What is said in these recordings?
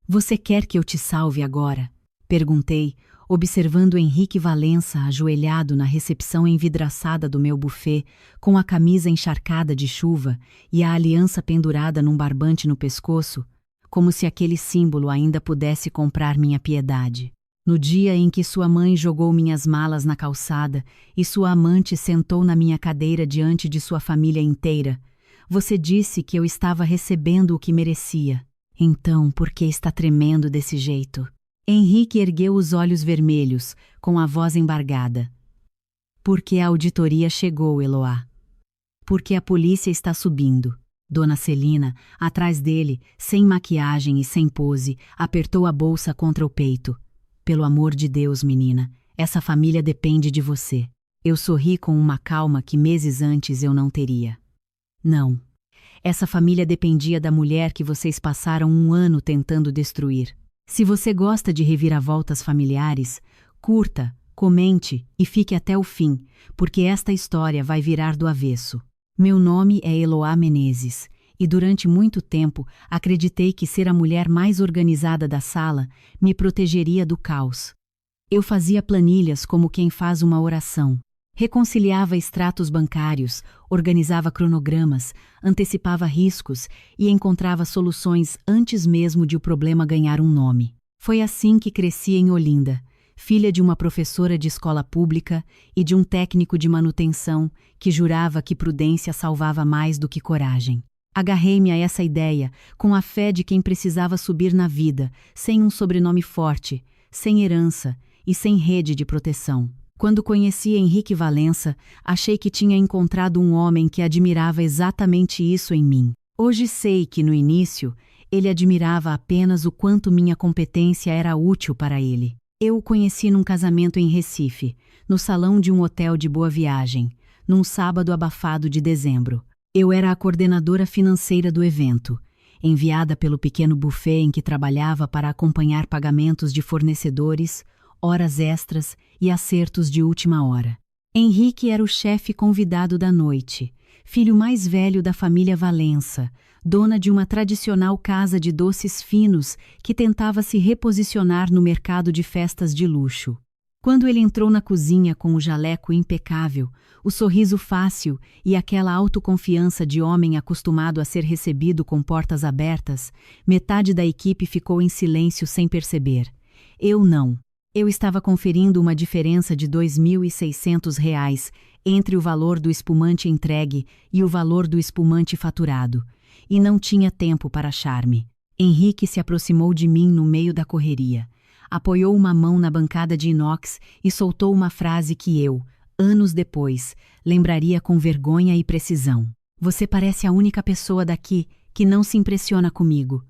Você quer que eu te salve agora? Perguntei, observando Henrique Valença ajoelhado na recepção envidraçada do meu buffet, com a camisa encharcada de chuva e a aliança pendurada num barbante no pescoço, como se aquele símbolo ainda pudesse comprar minha piedade. No dia em que sua mãe jogou minhas malas na calçada e sua amante sentou na minha cadeira diante de sua família inteira, você disse que eu estava recebendo o que merecia. Então, por que está tremendo desse jeito? Henrique ergueu os olhos vermelhos, com a voz embargada. Porque a auditoria chegou, Eloá. Porque a polícia está subindo. Dona Celina, atrás dele, sem maquiagem e sem pose, apertou a bolsa contra o peito. Pelo amor de Deus, menina, essa família depende de você. Eu sorri com uma calma que meses antes eu não teria. Não. Essa família dependia da mulher que vocês passaram 1 ano tentando destruir. Se você gosta de reviravoltas familiares, curta, comente e fique até o fim, porque esta história vai virar do avesso. Meu nome é Eloá Menezes, e durante muito tempo acreditei que ser a mulher mais organizada da sala me protegeria do caos. Eu fazia planilhas como quem faz uma oração. Reconciliava extratos bancários, organizava cronogramas, antecipava riscos e encontrava soluções antes mesmo de o problema ganhar um nome. Foi assim que cresci em Olinda, filha de uma professora de escola pública e de um técnico de manutenção que jurava que prudência salvava mais do que coragem. Agarrei-me a essa ideia com a fé de quem precisava subir na vida, sem um sobrenome forte, sem herança e sem rede de proteção. Quando conheci Henrique Valença, achei que tinha encontrado um homem que admirava exatamente isso em mim. Hoje sei que, no início, ele admirava apenas o quanto minha competência era útil para ele. Eu o conheci num casamento em Recife, no salão de um hotel de Boa Viagem, num sábado abafado de dezembro. Eu era a coordenadora financeira do evento, enviada pelo pequeno buffet em que trabalhava para acompanhar pagamentos de fornecedores, horas extras e acertos de última hora. Henrique era o chefe convidado da noite, filho mais velho da família Valença, dona de uma tradicional casa de doces finos que tentava se reposicionar no mercado de festas de luxo. Quando ele entrou na cozinha com o jaleco impecável, o sorriso fácil e aquela autoconfiança de homem acostumado a ser recebido com portas abertas, metade da equipe ficou em silêncio sem perceber. Eu não. Eu estava conferindo uma diferença de R$ 2.600 entre o valor do espumante entregue e o valor do espumante faturado, e não tinha tempo para charme. Henrique se aproximou de mim no meio da correria, apoiou uma mão na bancada de inox e soltou uma frase que eu, anos depois, lembraria com vergonha e precisão. Você parece a única pessoa daqui que não se impressiona comigo.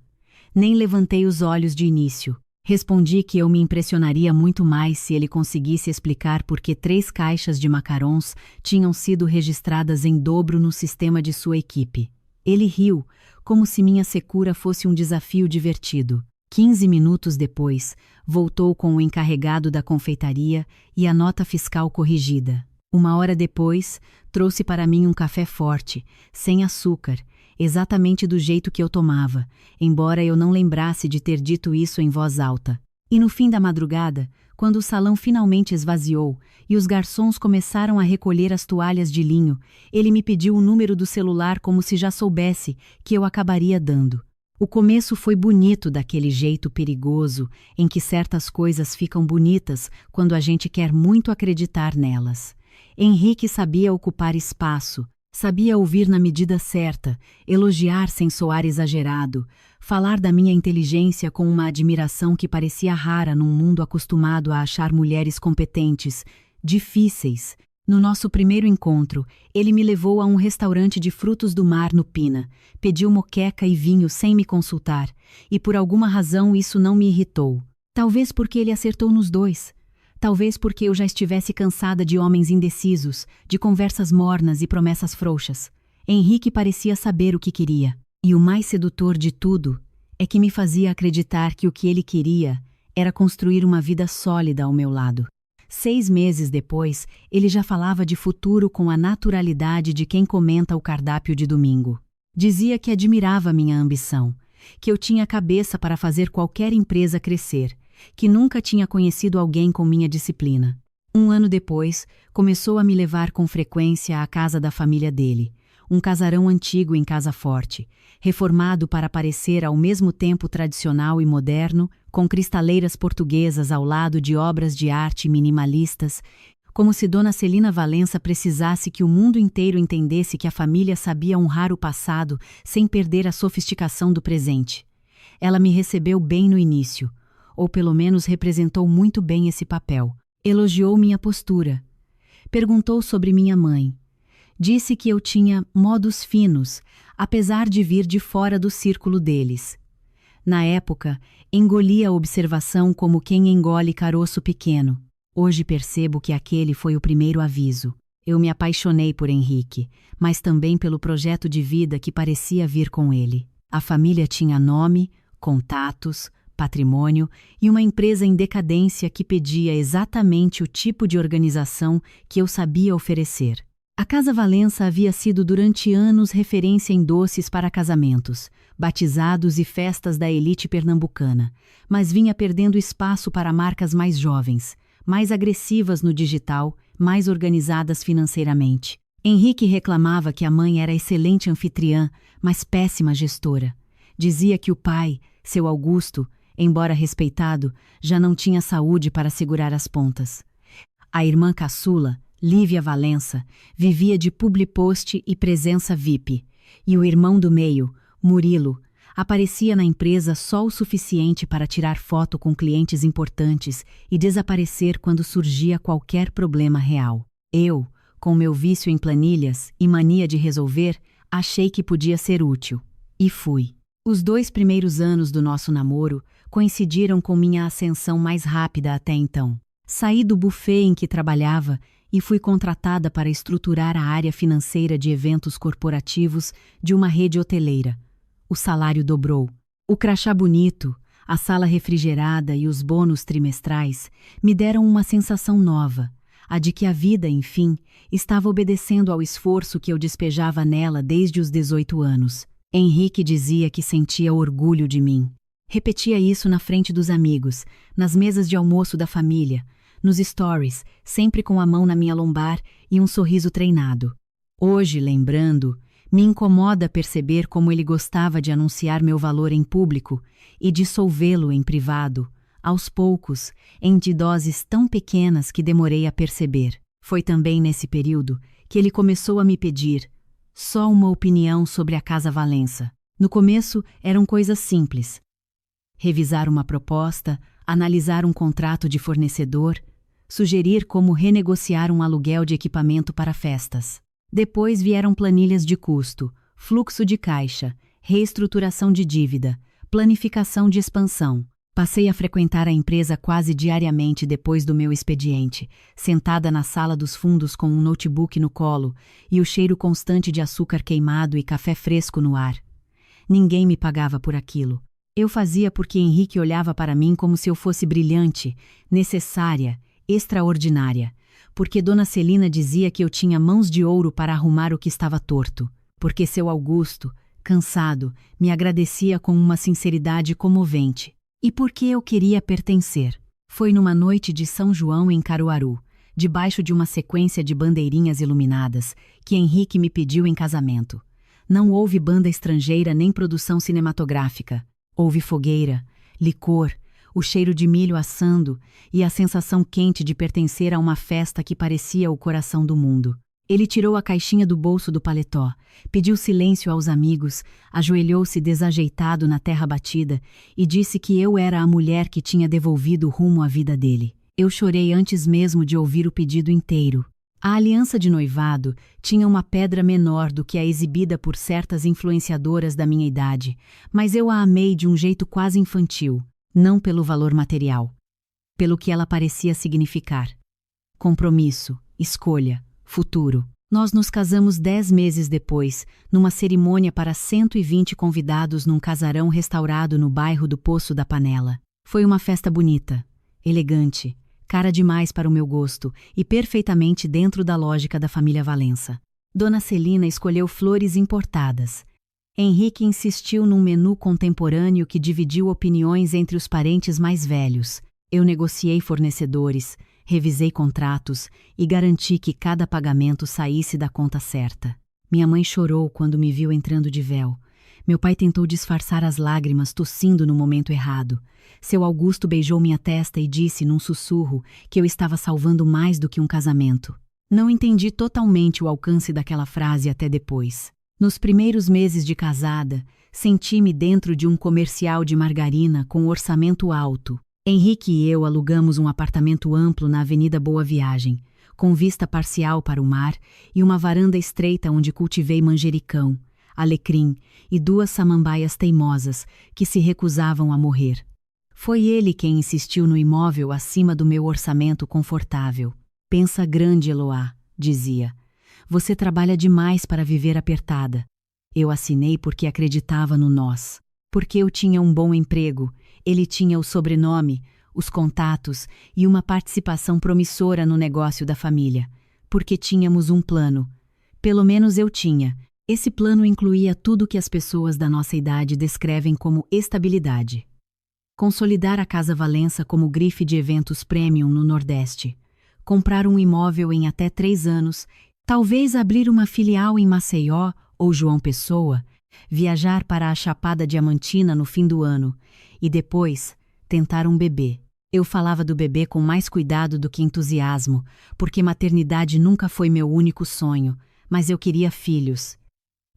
Nem levantei os olhos de início. Respondi que eu me impressionaria muito mais se ele conseguisse explicar por que 3 caixas de macarons tinham sido registradas em dobro no sistema de sua equipe. Ele riu, como se minha secura fosse um desafio divertido. 15 minutos depois, voltou com o encarregado da confeitaria e a nota fiscal corrigida. 1 hora depois, trouxe para mim um café forte, sem açúcar, exatamente do jeito que eu tomava, embora eu não lembrasse de ter dito isso em voz alta. E no fim da madrugada, quando o salão finalmente esvaziou e os garçons começaram a recolher as toalhas de linho, ele me pediu o número do celular como se já soubesse que eu acabaria dando. O começo foi bonito daquele jeito perigoso em que certas coisas ficam bonitas quando a gente quer muito acreditar nelas. Henrique sabia ocupar espaço, sabia ouvir na medida certa, elogiar sem soar exagerado, falar da minha inteligência com uma admiração que parecia rara num mundo acostumado a achar mulheres competentes, difíceis. No nosso primeiro encontro, ele me levou a um restaurante de frutos do mar no Pina, pediu moqueca e vinho sem me consultar, e por alguma razão isso não me irritou. Talvez porque ele acertou nos dois. Talvez porque eu já estivesse cansada de homens indecisos, de conversas mornas e promessas frouxas. Henrique parecia saber o que queria. E o mais sedutor de tudo é que me fazia acreditar que o que ele queria era construir uma vida sólida ao meu lado. 6 meses depois, ele já falava de futuro com a naturalidade de quem comenta o cardápio de domingo. Dizia que admirava minha ambição, que eu tinha cabeça para fazer qualquer empresa crescer, que nunca tinha conhecido alguém com minha disciplina. Um ano depois, começou a me levar com frequência à casa da família dele, um casarão antigo em Casa Forte, reformado para parecer ao mesmo tempo tradicional e moderno, com cristaleiras portuguesas ao lado de obras de arte minimalistas, como se Dona Celina Valença precisasse que o mundo inteiro entendesse que a família sabia honrar o passado sem perder a sofisticação do presente. Ela me recebeu bem no início, ou pelo menos representou muito bem esse papel. Elogiou minha postura. Perguntou sobre minha mãe. Disse que eu tinha modos finos, apesar de vir de fora do círculo deles. Na época, engoli a observação como quem engole caroço pequeno. Hoje percebo que aquele foi o primeiro aviso. Eu me apaixonei por Henrique, mas também pelo projeto de vida que parecia vir com ele. A família tinha nome, contatos, patrimônio e uma empresa em decadência que pedia exatamente o tipo de organização que eu sabia oferecer. A Casa Valença havia sido durante anos referência em doces para casamentos, batizados e festas da elite pernambucana, mas vinha perdendo espaço para marcas mais jovens, mais agressivas no digital, mais organizadas financeiramente. Henrique reclamava que a mãe era excelente anfitriã, mas péssima gestora. Dizia que o pai, seu Augusto, embora respeitado, já não tinha saúde para segurar as pontas. A irmã caçula, Lívia Valença, vivia de publi post e presença VIP, e o irmão do meio, Murilo, aparecia na empresa só o suficiente para tirar foto com clientes importantes e desaparecer quando surgia qualquer problema real. Eu, com meu vício em planilhas e mania de resolver, achei que podia ser útil. E fui. Os 2 primeiros anos do nosso namoro coincidiram com minha ascensão mais rápida até então. Saí do buffet em que trabalhava e fui contratada para estruturar a área financeira de eventos corporativos de uma rede hoteleira. O salário dobrou. O crachá bonito, a sala refrigerada e os bônus trimestrais me deram uma sensação nova, a de que a vida, enfim, estava obedecendo ao esforço que eu despejava nela desde os 18 anos. Henrique dizia que sentia orgulho de mim. Repetia isso na frente dos amigos, nas mesas de almoço da família, nos stories, sempre com a mão na minha lombar e um sorriso treinado. Hoje, lembrando, me incomoda perceber como ele gostava de anunciar meu valor em público e dissolvê-lo em privado, aos poucos, em doses tão pequenas que demorei a perceber. Foi também nesse período que ele começou a me pedir só uma opinião sobre a Casa Valença. No começo eram coisas simples. Revisar uma proposta, analisar um contrato de fornecedor, sugerir como renegociar um aluguel de equipamento para festas. Depois vieram planilhas de custo, fluxo de caixa, reestruturação de dívida, planificação de expansão. Passei a frequentar a empresa quase diariamente depois do meu expediente, sentada na sala dos fundos com um notebook no colo e o cheiro constante de açúcar queimado e café fresco no ar. Ninguém me pagava por aquilo. Eu fazia porque Henrique olhava para mim como se eu fosse brilhante, necessária, extraordinária, porque Dona Celina dizia que eu tinha mãos de ouro para arrumar o que estava torto, porque seu Augusto, cansado, me agradecia com uma sinceridade comovente, e porque eu queria pertencer. Foi numa noite de São João em Caruaru, debaixo de uma sequência de bandeirinhas iluminadas, que Henrique me pediu em casamento. Não houve banda estrangeira nem produção cinematográfica. Houve fogueira, licor, o cheiro de milho assando e a sensação quente de pertencer a uma festa que parecia o coração do mundo. Ele tirou a caixinha do bolso do paletó, pediu silêncio aos amigos, ajoelhou-se desajeitado na terra batida e disse que eu era a mulher que tinha devolvido o rumo à vida dele. Eu chorei antes mesmo de ouvir o pedido inteiro. A aliança de noivado tinha uma pedra menor do que a exibida por certas influenciadoras da minha idade, mas eu a amei de um jeito quase infantil, não pelo valor material, pelo que ela parecia significar. Compromisso, escolha, futuro. Nós nos casamos 10 meses depois, numa cerimônia para 120 convidados num casarão restaurado no bairro do Poço da Panela. Foi uma festa bonita, elegante, cara demais para o meu gosto e perfeitamente dentro da lógica da família Valença. Dona Celina escolheu flores importadas. Henrique insistiu num menu contemporâneo que dividiu opiniões entre os parentes mais velhos. Eu negociei fornecedores, revisei contratos e garanti que cada pagamento saísse da conta certa. Minha mãe chorou quando me viu entrando de véu. Meu pai tentou disfarçar as lágrimas, tossindo no momento errado. Seu Augusto beijou minha testa e disse num sussurro que eu estava salvando mais do que um casamento. Não entendi totalmente o alcance daquela frase até depois. Nos primeiros meses de casada, senti-me dentro de um comercial de margarina com orçamento alto. Henrique e eu alugamos um apartamento amplo na Avenida Boa Viagem, com vista parcial para o mar e uma varanda estreita onde cultivei manjericão, alecrim e 2 samambaias teimosas que se recusavam a morrer. Foi ele quem insistiu no imóvel acima do meu orçamento confortável. Pensa grande, Eloá, dizia. Você trabalha demais para viver apertada. Eu assinei porque acreditava no nós. Porque eu tinha um bom emprego, ele tinha o sobrenome, os contatos e uma participação promissora no negócio da família. Porque tínhamos um plano. Pelo menos eu tinha. Esse plano incluía tudo que as pessoas da nossa idade descrevem como estabilidade. Consolidar a Casa Valença como grife de eventos premium no Nordeste. Comprar um imóvel em até 3 anos, talvez abrir uma filial em Maceió ou João Pessoa, viajar para a Chapada Diamantina no fim do ano e depois tentar um bebê. Eu falava do bebê com mais cuidado do que entusiasmo, porque maternidade nunca foi meu único sonho, mas eu queria filhos.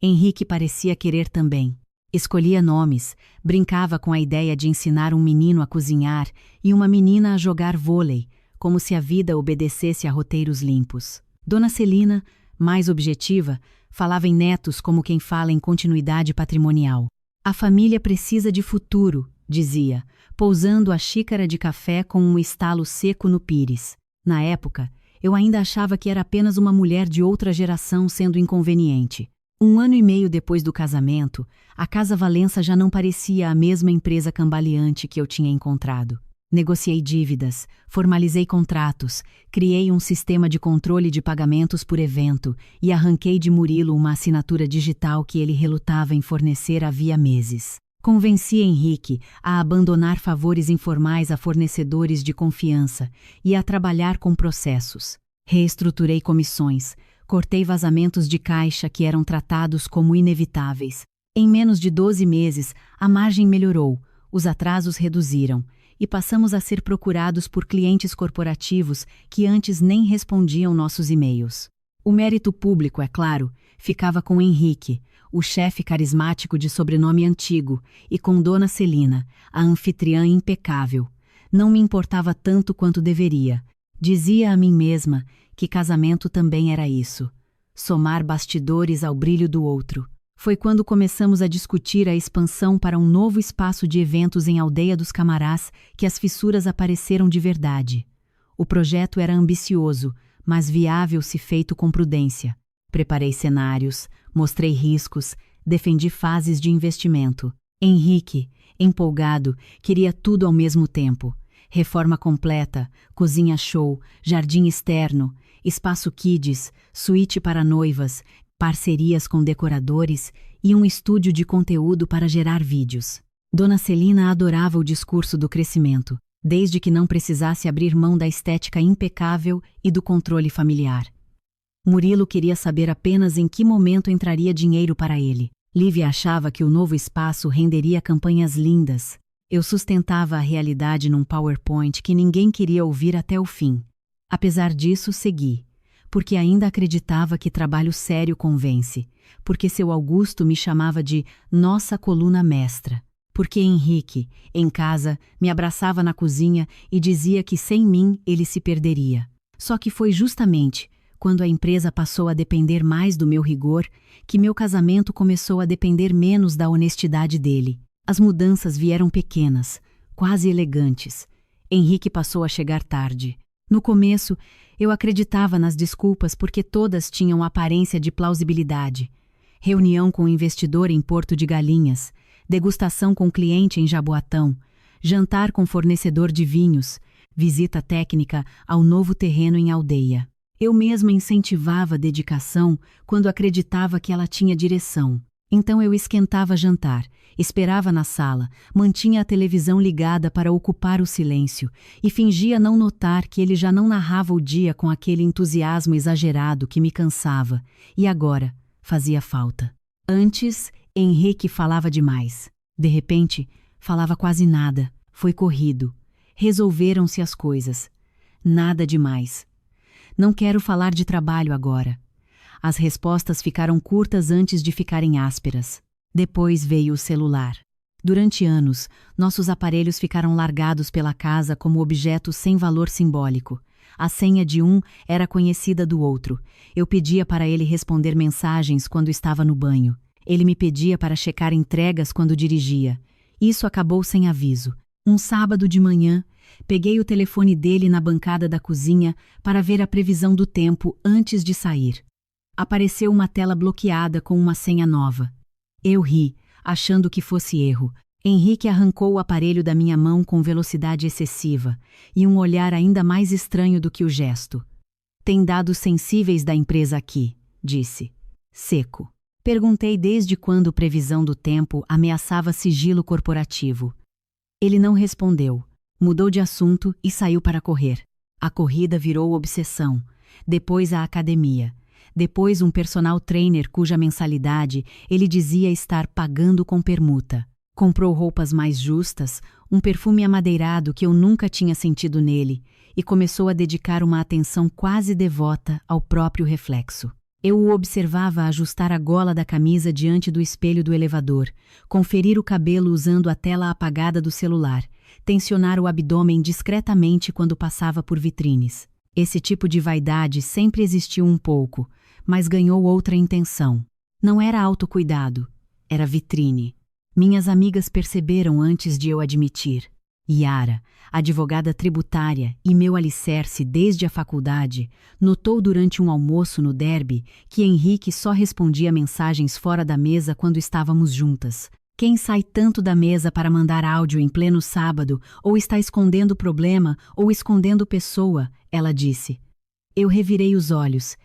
Henrique parecia querer também. Escolhia nomes, brincava com a ideia de ensinar um menino a cozinhar e uma menina a jogar vôlei, como se a vida obedecesse a roteiros limpos. Dona Celina, mais objetiva, falava em netos como quem fala em continuidade patrimonial. A família precisa de futuro, dizia, pousando a xícara de café com um estalo seco no pires. Na época, eu ainda achava que era apenas uma mulher de outra geração sendo inconveniente. 1 ano e meio depois do casamento, a Casa Valença já não parecia a mesma empresa cambaleante que eu tinha encontrado. Negociei dívidas, formalizei contratos, criei um sistema de controle de pagamentos por evento e arranquei de Murilo uma assinatura digital que ele relutava em fornecer havia meses. Convenci Henrique a abandonar favores informais a fornecedores de confiança e a trabalhar com processos. Reestruturei comissões, cortei vazamentos de caixa que eram tratados como inevitáveis. Em menos de 12 meses, a margem melhorou, os atrasos reduziram e passamos a ser procurados por clientes corporativos que antes nem respondiam nossos e-mails. O mérito público, é claro, ficava com Henrique, o chefe carismático de sobrenome antigo, e com Dona Celina, a anfitriã impecável. Não me importava tanto quanto deveria. Dizia a mim mesma que casamento também era isso, somar bastidores ao brilho do outro. Foi quando começamos a discutir a expansão para um novo espaço de eventos em Aldeia dos Camarás que as fissuras apareceram de verdade. O projeto era ambicioso, mas viável se feito com prudência. Preparei cenários, mostrei riscos, defendi fases de investimento. Henrique, empolgado, queria tudo ao mesmo tempo. Reforma completa, cozinha show, jardim externo, espaço kids, suíte para noivas, parcerias com decoradores e um estúdio de conteúdo para gerar vídeos. Dona Celina adorava o discurso do crescimento, desde que não precisasse abrir mão da estética impecável e do controle familiar. Murilo queria saber apenas em que momento entraria dinheiro para ele. Lívia achava que o novo espaço renderia campanhas lindas. Eu sustentava a realidade num PowerPoint que ninguém queria ouvir até o fim. Apesar disso, segui. Porque ainda acreditava que trabalho sério convence, porque seu Augusto me chamava de nossa coluna mestra, porque Henrique, em casa, me abraçava na cozinha e dizia que sem mim ele se perderia. Só que foi justamente quando a empresa passou a depender mais do meu rigor que meu casamento começou a depender menos da honestidade dele. As mudanças vieram pequenas, quase elegantes. Henrique passou a chegar tarde. No começo, eu acreditava nas desculpas porque todas tinham aparência de plausibilidade. Reunião com o investidor em Porto de Galinhas, degustação com cliente em Jaboatão, jantar com fornecedor de vinhos, visita técnica ao novo terreno em Aldeia. Eu mesma incentivava a dedicação quando acreditava que ela tinha direção. Então eu esquentava jantar, esperava na sala, mantinha a televisão ligada para ocupar o silêncio e fingia não notar que ele já não narrava o dia com aquele entusiasmo exagerado que me cansava e agora fazia falta. Antes, Henrique falava demais. De repente, falava quase nada. Foi corrido. Resolveram-se as coisas. Nada demais. Não quero falar de trabalho agora. As respostas ficaram curtas antes de ficarem ásperas. Depois veio o celular. Durante anos, nossos aparelhos ficaram largados pela casa como objetos sem valor simbólico. A senha de um era conhecida do outro. Eu pedia para ele responder mensagens quando estava no banho. Ele me pedia para checar entregas quando dirigia. Isso acabou sem aviso. Um sábado de manhã, peguei o telefone dele na bancada da cozinha para ver a previsão do tempo antes de sair. Apareceu uma tela bloqueada com uma senha nova. Eu ri, achando que fosse erro. Henrique arrancou o aparelho da minha mão com velocidade excessiva e um olhar ainda mais estranho do que o gesto. Tem dados sensíveis da empresa aqui, disse. Seco. Perguntei desde quando previsão do tempo ameaçava sigilo corporativo. Ele não respondeu. Mudou de assunto e saiu para correr. A corrida virou obsessão. Depois a academia. Depois um personal trainer cuja mensalidade ele dizia estar pagando com permuta. Comprou roupas mais justas, um perfume amadeirado que eu nunca tinha sentido nele, e começou a dedicar uma atenção quase devota ao próprio reflexo. Eu o observava ajustar a gola da camisa diante do espelho do elevador, conferir o cabelo usando a tela apagada do celular, tensionar o abdômen discretamente quando passava por vitrines. Esse tipo de vaidade sempre existiu um pouco, mas ganhou outra intenção. Não era autocuidado, era vitrine. Minhas amigas perceberam antes de eu admitir. Yara, advogada tributária e meu alicerce desde a faculdade, notou durante um almoço no Derby que Henrique só respondia mensagens fora da mesa quando estávamos juntas. Quem sai tanto da mesa para mandar áudio em pleno sábado, ou está escondendo problema, ou escondendo pessoa, ela disse. Eu revirei os olhos.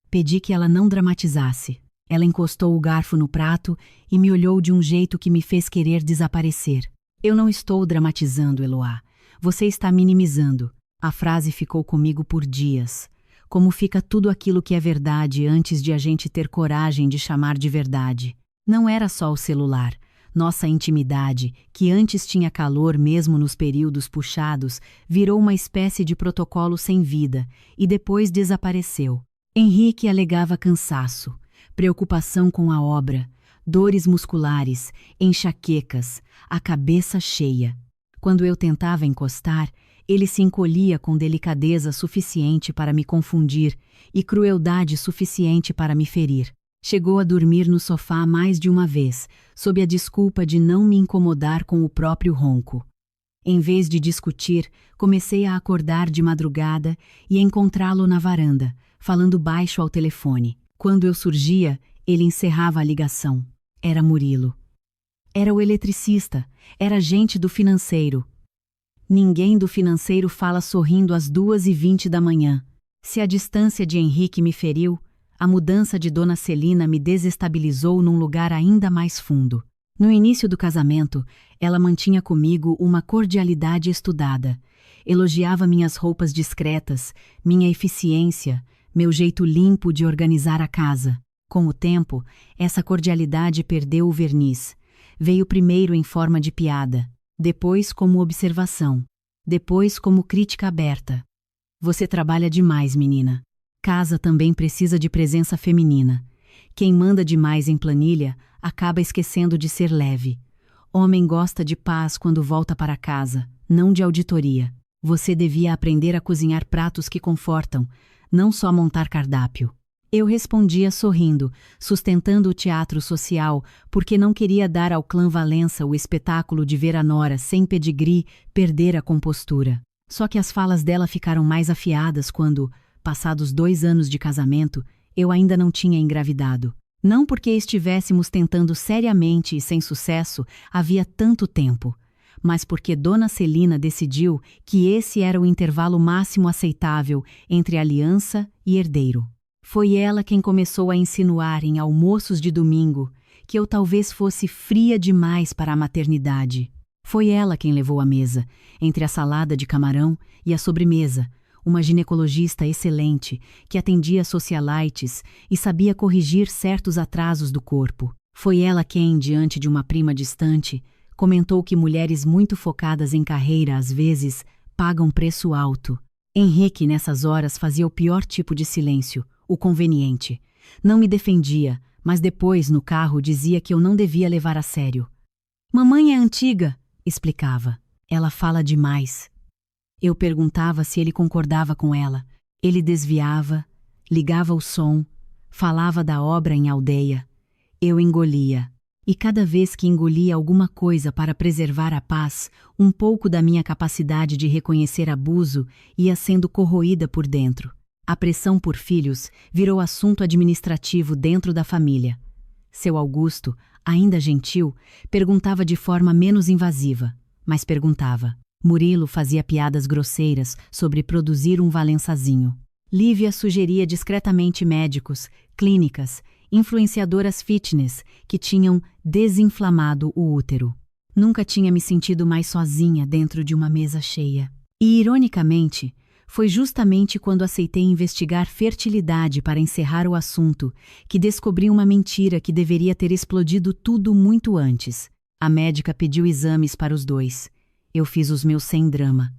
Pedi que ela não dramatizasse. Ela encostou o garfo no prato e me olhou de um jeito que me fez querer desaparecer. Eu não estou dramatizando, Eloá. Você está minimizando. A frase ficou comigo por dias. Como fica tudo aquilo que é verdade antes de a gente ter coragem de chamar de verdade. Não era só o celular. Nossa intimidade, que antes tinha calor mesmo nos períodos puxados, virou uma espécie de protocolo sem vida e depois desapareceu. Henrique alegava cansaço, preocupação com a obra, dores musculares, enxaquecas, a cabeça cheia. Quando eu tentava encostar, ele se encolhia com delicadeza suficiente para me confundir e crueldade suficiente para me ferir. Chegou a dormir no sofá mais de uma vez, sob a desculpa de não me incomodar com o próprio ronco. Em vez de discutir, comecei a acordar de madrugada e encontrá-lo na varanda, falando baixo ao telefone. Quando eu surgia, ele encerrava a ligação. Era Murilo. Era o eletricista, era gente do financeiro. Ninguém do financeiro fala sorrindo às 2h20 da manhã. Se a distância de Henrique me feriu, a mudança de Dona Celina me desestabilizou num lugar ainda mais fundo. No início do casamento, ela mantinha comigo uma cordialidade estudada. Elogiava minhas roupas discretas, minha eficiência, meu jeito limpo de organizar a casa. Com o tempo, essa cordialidade perdeu o verniz. Veio primeiro em forma de piada, depois como observação, depois como crítica aberta. Você trabalha demais, menina. Casa também precisa de presença feminina. Quem manda demais em planilha acaba esquecendo de ser leve. Homem gosta de paz quando volta para casa, não de auditoria. Você devia aprender a cozinhar pratos que confortam, não só montar cardápio. Eu respondia sorrindo, sustentando o teatro social, porque não queria dar ao clã Valença o espetáculo de ver a nora sem pedigree perder a compostura. Só que as falas dela ficaram mais afiadas quando, passados 2 anos de casamento, eu ainda não tinha engravidado. Não porque estivéssemos tentando seriamente e sem sucesso havia tanto tempo, mas porque Dona Celina decidiu que esse era o intervalo máximo aceitável entre aliança e herdeiro. Foi ela quem começou a insinuar em almoços de domingo que eu talvez fosse fria demais para a maternidade. Foi ela quem levou à mesa, entre a salada de camarão e a sobremesa, uma ginecologista excelente que atendia socialites e sabia corrigir certos atrasos do corpo. Foi ela quem, diante de uma prima distante, comentou que mulheres muito focadas em carreira às vezes pagam preço alto. Henrique, nessas horas, fazia o pior tipo de silêncio, o conveniente. Não me defendia, mas depois, no carro, dizia que eu não devia levar a sério. Mamãe é antiga, explicava. Ela fala demais. Eu perguntava se ele concordava com ela. Ele desviava, ligava o som, falava da obra em aldeia. Eu engolia. E cada vez que engolia alguma coisa para preservar a paz, um pouco da minha capacidade de reconhecer abuso ia sendo corroída por dentro. A pressão por filhos virou assunto administrativo dentro da família. Seu Augusto, ainda gentil, perguntava de forma menos invasiva, mas perguntava. Murilo fazia piadas grosseiras sobre produzir um Valençazinho. Lívia sugeria discretamente médicos, clínicas, influenciadoras fitness que tinham desinflamado o útero. Nunca tinha me sentido mais sozinha dentro de uma mesa cheia. E, ironicamente, foi justamente quando aceitei investigar fertilidade para encerrar o assunto que descobri uma mentira que deveria ter explodido tudo muito antes. A médica pediu exames para os dois. Eu fiz os meus sem drama.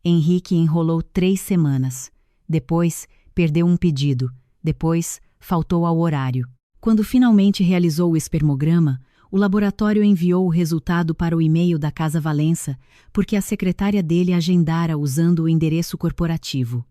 Henrique enrolou 3 semanas. Depois, perdeu um pedido. Depois, faltou ao horário. Quando finalmente realizou o espermograma, o laboratório enviou o resultado para o e-mail da Casa Valença, porque a secretária dele agendara usando o endereço corporativo.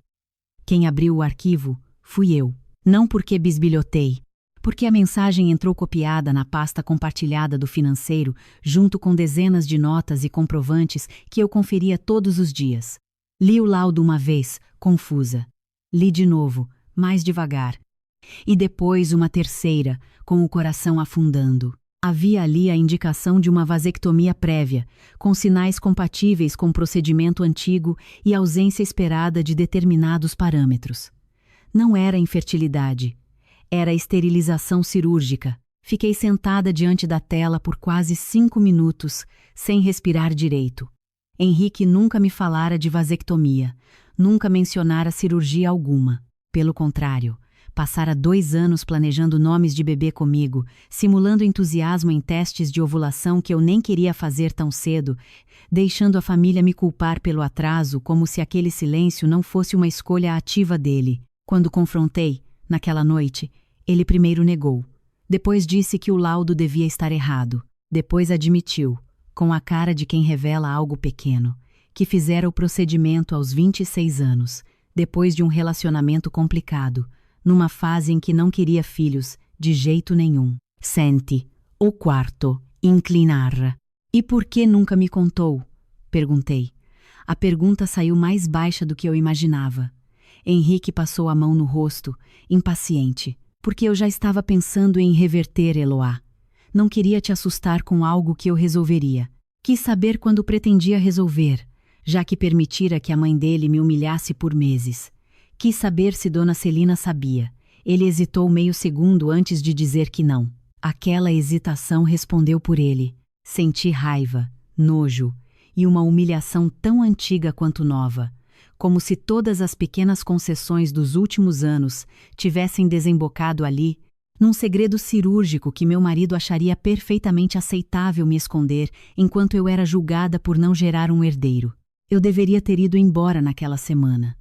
Quem abriu o arquivo fui eu. Não porque bisbilhotei, porque a mensagem entrou copiada na pasta compartilhada do financeiro, junto com dezenas de notas e comprovantes que eu conferia todos os dias. Li o laudo uma vez, confusa. Li de novo, mais devagar. E depois uma terceira, com o coração afundando. Havia ali a indicação de uma vasectomia prévia, com sinais compatíveis com o procedimento antigo e ausência esperada de determinados parâmetros. Não era infertilidade. Era esterilização cirúrgica. Fiquei sentada diante da tela por quase 5 minutos, sem respirar direito. Henrique nunca me falara de vasectomia, nunca mencionara cirurgia alguma. Pelo contrário, passara 2 anos planejando nomes de bebê comigo, simulando entusiasmo em testes de ovulação que eu nem queria fazer tão cedo, deixando a família me culpar pelo atraso como se aquele silêncio não fosse uma escolha ativa dele. Quando confrontei, naquela noite, ele primeiro negou. Depois disse que o laudo devia estar errado. Depois admitiu, com a cara de quem revela algo pequeno, que fizera o procedimento aos 26 anos, depois de um relacionamento complicado, numa fase em que não queria filhos, de jeito nenhum. Senti, o quarto, inclinar. E por que nunca me contou? Perguntei. A pergunta saiu mais baixa do que eu imaginava. Henrique passou a mão no rosto, impaciente, porque eu já estava pensando em reverter Eloá. Não queria te assustar com algo que eu resolveria. Quis saber quando pretendia resolver, já que permitira que a mãe dele me humilhasse por meses. Quis saber se Dona Celina sabia. Ele hesitou meio segundo antes de dizer que não. Aquela hesitação respondeu por ele. Senti raiva, nojo e uma humilhação tão antiga quanto nova, como se todas as pequenas concessões dos últimos anos tivessem desembocado ali, num segredo cirúrgico que meu marido acharia perfeitamente aceitável me esconder enquanto eu era julgada por não gerar um herdeiro. Eu deveria ter ido embora naquela semana.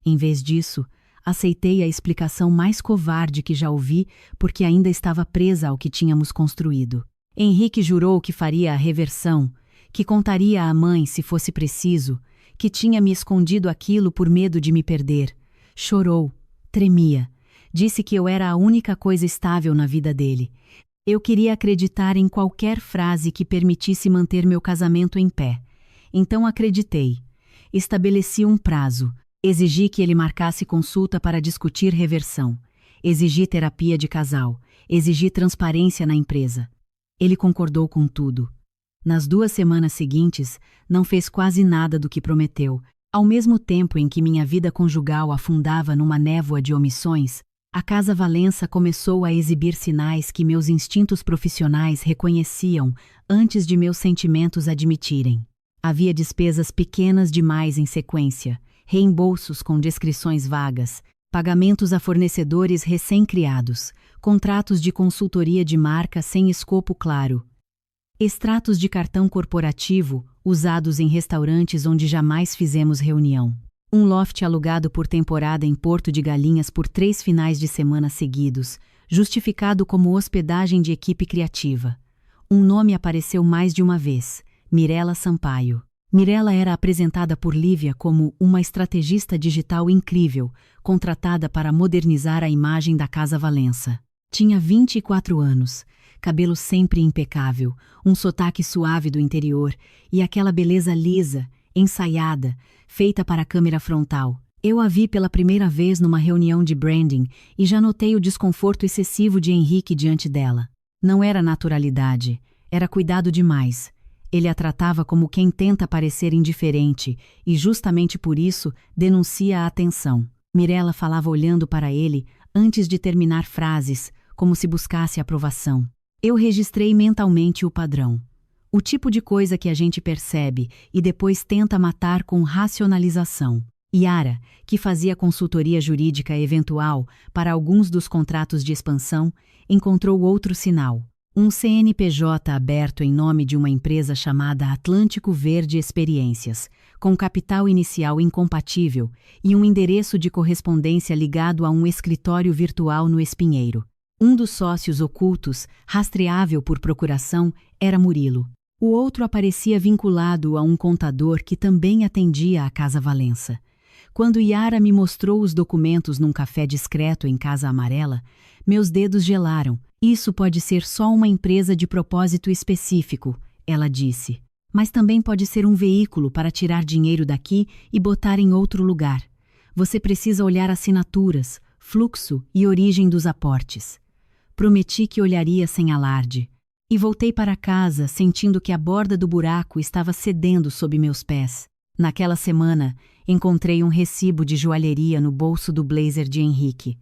Em vez disso, aceitei a explicação mais covarde que já ouvi porque ainda estava presa ao que tínhamos construído. Henrique jurou que faria a reversão, que contaria à mãe se fosse preciso, que tinha me escondido aquilo por medo de me perder. Chorou, tremia, disse que eu era a única coisa estável na vida dele. Eu queria acreditar em qualquer frase que permitisse manter meu casamento em pé. Então acreditei. Estabeleci um prazo. Exigi que ele marcasse consulta para discutir reversão. Exigi terapia de casal. Exigi transparência na empresa. Ele concordou com tudo. Nas 2 semanas seguintes, não fez quase nada do que prometeu. Ao mesmo tempo em que minha vida conjugal afundava numa névoa de omissões, A Casa Valença começou a exibir sinais que meus instintos profissionais reconheciam antes de meus sentimentos admitirem. Havia despesas pequenas demais em sequência, reembolsos com descrições vagas, pagamentos a fornecedores recém-criados, contratos de consultoria de marca sem escopo claro, extratos de cartão corporativo usados em restaurantes onde jamais fizemos reunião. Um loft alugado por temporada em Porto de Galinhas por 3 finais de semana seguidos, justificado como hospedagem de equipe criativa. Um nome apareceu mais de uma vez: Mirella Sampaio. Mirella era apresentada por Lívia como uma estrategista digital incrível, contratada para modernizar a imagem da Casa Valença. Tinha 24 anos, cabelo sempre impecável, um sotaque suave do interior e aquela beleza lisa, ensaiada, feita para a câmera frontal. Eu a vi pela primeira vez numa reunião de branding e já notei o desconforto excessivo de Henrique diante dela. Não era naturalidade, era cuidado demais. Ele a tratava como quem tenta parecer indiferente e, justamente por isso, denuncia a atenção. Mirella falava olhando para ele antes de terminar frases, como se buscasse aprovação. Eu registrei mentalmente o padrão. O tipo de coisa que a gente percebe e depois tenta matar com racionalização. Yara, que fazia consultoria jurídica eventual para alguns dos contratos de expansão, encontrou outro sinal. Um CNPJ aberto em nome de uma empresa chamada Atlântico Verde Experiências, com capital inicial incompatível e um endereço de correspondência ligado a um escritório virtual no Espinheiro. Um dos sócios ocultos, rastreável por procuração, era Murilo. O outro aparecia vinculado a um contador que também atendia à Casa Valença. Quando Yara me mostrou os documentos num café discreto em Casa Amarela, meus dedos gelaram. Isso pode ser só uma empresa de propósito específico, ela disse. Mas também pode ser um veículo para tirar dinheiro daqui e botar em outro lugar. Você precisa olhar assinaturas, fluxo e origem dos aportes. Prometi que olharia sem alarde. E voltei para casa sentindo que a borda do buraco estava cedendo sob meus pés. Naquela semana, encontrei um recibo de joalheria no bolso do blazer de Henrique.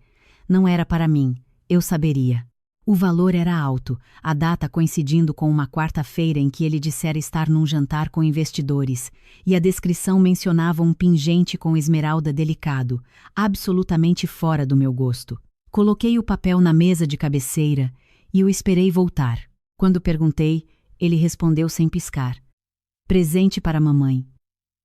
Não era para mim, eu saberia. O valor era alto, a data coincidindo com uma quarta-feira em que ele dissera estar num jantar com investidores, e a descrição mencionava um pingente com esmeralda delicado, absolutamente fora do meu gosto. Coloquei o papel na mesa de cabeceira e o esperei voltar. Quando perguntei, ele respondeu sem piscar. Presente para a mamãe.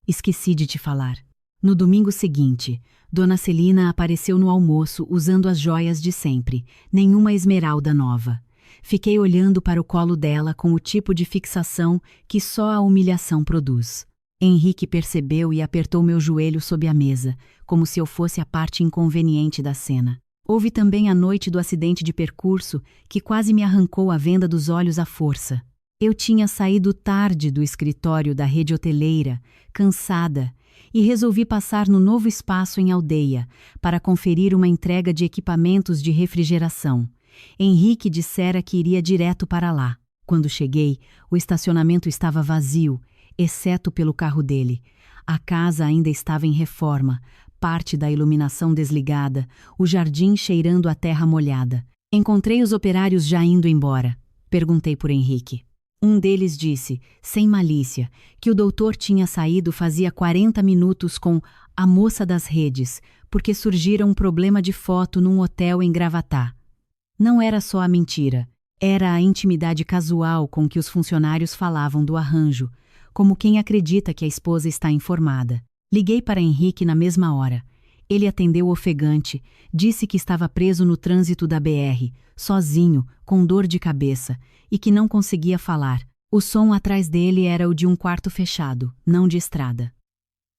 Esqueci de te falar. No domingo seguinte, Dona Celina apareceu no almoço usando as joias de sempre, nenhuma esmeralda nova. Fiquei olhando para o colo dela com o tipo de fixação que só a humilhação produz. Henrique percebeu e apertou meu joelho sob a mesa, como se eu fosse a parte inconveniente da cena. Houve também a noite do acidente de percurso, que quase me arrancou a venda dos olhos à força. Eu tinha saído tarde do escritório da rede hoteleira, cansada, e resolvi passar no novo espaço em Aldeia, para conferir uma entrega de equipamentos de refrigeração. Henrique dissera que iria direto para lá. Quando cheguei, o estacionamento estava vazio, exceto pelo carro dele. A casa ainda estava em reforma, parte da iluminação desligada, o jardim cheirando a terra molhada. Encontrei os operários já indo embora. Perguntei por Henrique. Um deles disse, sem malícia, que o doutor tinha saído fazia 40 minutos com a moça das redes, porque surgira um problema de foto num hotel em Gravatá. Não era só a mentira, era a intimidade casual com que os funcionários falavam do arranjo, como quem acredita que a esposa está informada. Liguei para Henrique na mesma hora. Ele atendeu ofegante, disse que estava preso no trânsito da BR, sozinho, com dor de cabeça, e que não conseguia falar. O som atrás dele era o de um quarto fechado, não de estrada.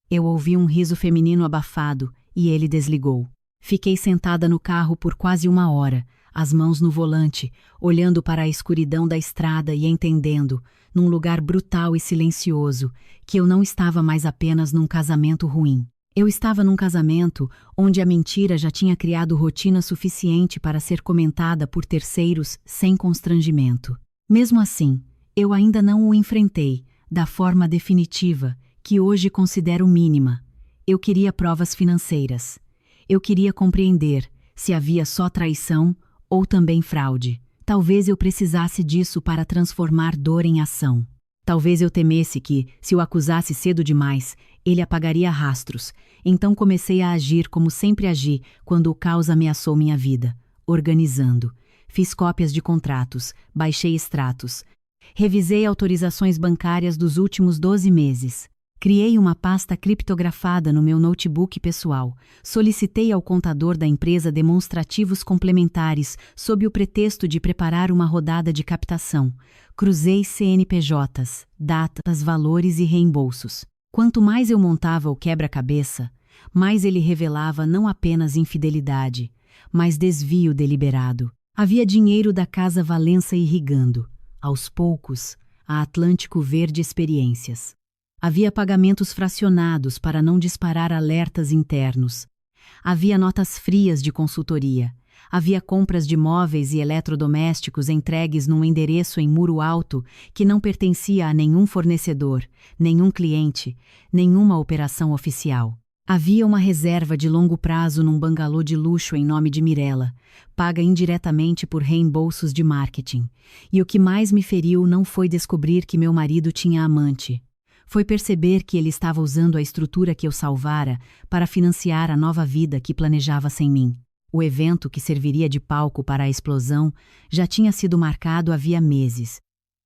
Eu ouvi um riso feminino abafado e ele desligou. Fiquei sentada no carro por quase 1 hora, as mãos no volante, olhando para a escuridão da estrada e entendendo, num lugar brutal e silencioso, que eu não estava mais apenas num casamento ruim. Eu estava num casamento onde a mentira já tinha criado rotina suficiente para ser comentada por terceiros sem constrangimento. Mesmo assim, eu ainda não o enfrentei, da forma definitiva, que hoje considero mínima. Eu queria provas financeiras. Eu queria compreender, Se havia só traição ou também fraude. Talvez eu precisasse disso para transformar dor em ação. Talvez eu temesse que, se o acusasse cedo demais, ele apagaria rastros. Então comecei a agir como sempre agi quando o caos ameaçou minha vida, organizando. Fiz cópias de contratos, baixei extratos. Revisei autorizações bancárias dos últimos 12 meses. Criei uma pasta criptografada no meu notebook pessoal. Solicitei ao contador da empresa demonstrativos complementares sob o pretexto de preparar uma rodada de captação. Cruzei CNPJs, datas, valores e reembolsos. Quanto mais eu montava o quebra-cabeça, mais ele revelava não apenas infidelidade, mas desvio deliberado. Havia dinheiro da Casa Valença irrigando, aos poucos, a Atlântico Verde Experiências. Havia pagamentos fracionados para não disparar alertas internos. Havia notas frias de consultoria. Havia compras de móveis e eletrodomésticos entregues num endereço em Muro Alto que não pertencia a nenhum fornecedor, nenhum cliente, nenhuma operação oficial. Havia uma reserva de longo prazo num bangalô de luxo em nome de Mirella, paga indiretamente por reembolsos de marketing. E o que mais me feriu não foi descobrir que meu marido tinha amante. Foi perceber que ele estava usando a estrutura que eu salvara para financiar a nova vida que planejava sem mim. O evento que serviria de palco para a explosão já tinha sido marcado havia meses.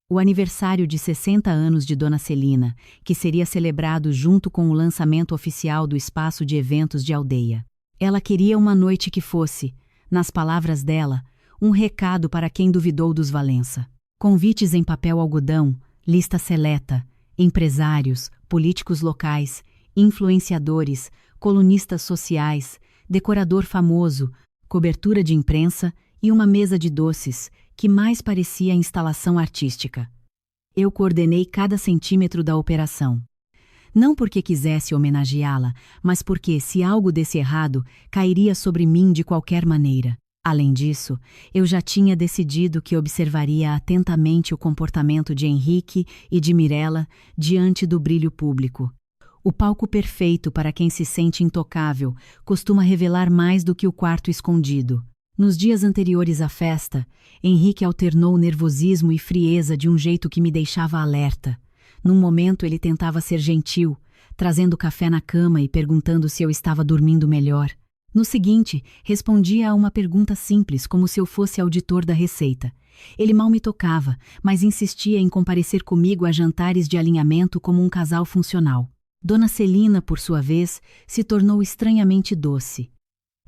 O aniversário de 60 anos de Dona Celina, que seria celebrado junto com o lançamento oficial do espaço de eventos de aldeia. Ela queria uma noite que fosse, nas palavras dela, um recado para quem duvidou dos Valença. Convites em papel algodão, lista seleta, empresários, políticos locais, influenciadores, colunistas sociais, decorador famoso, cobertura de imprensa e uma mesa de doces, que mais parecia instalação artística. Eu coordenei cada centímetro da operação. Não porque quisesse homenageá-la, mas porque, se algo desse errado, cairia sobre mim de qualquer maneira. Além disso, eu já tinha decidido que observaria atentamente o comportamento de Henrique e de Mirella diante do brilho público. O palco perfeito para quem se sente intocável costuma revelar mais do que o quarto escondido. Nos dias anteriores à festa, Henrique alternou nervosismo e frieza de um jeito que me deixava alerta. Num momento ele tentava ser gentil, trazendo café na cama e perguntando se eu estava dormindo melhor. No seguinte, respondia a uma pergunta simples, como se eu fosse auditor da Receita. Ele mal me tocava, mas insistia em comparecer comigo a jantares de alinhamento como um casal funcional. Dona Celina, por sua vez, se tornou estranhamente doce.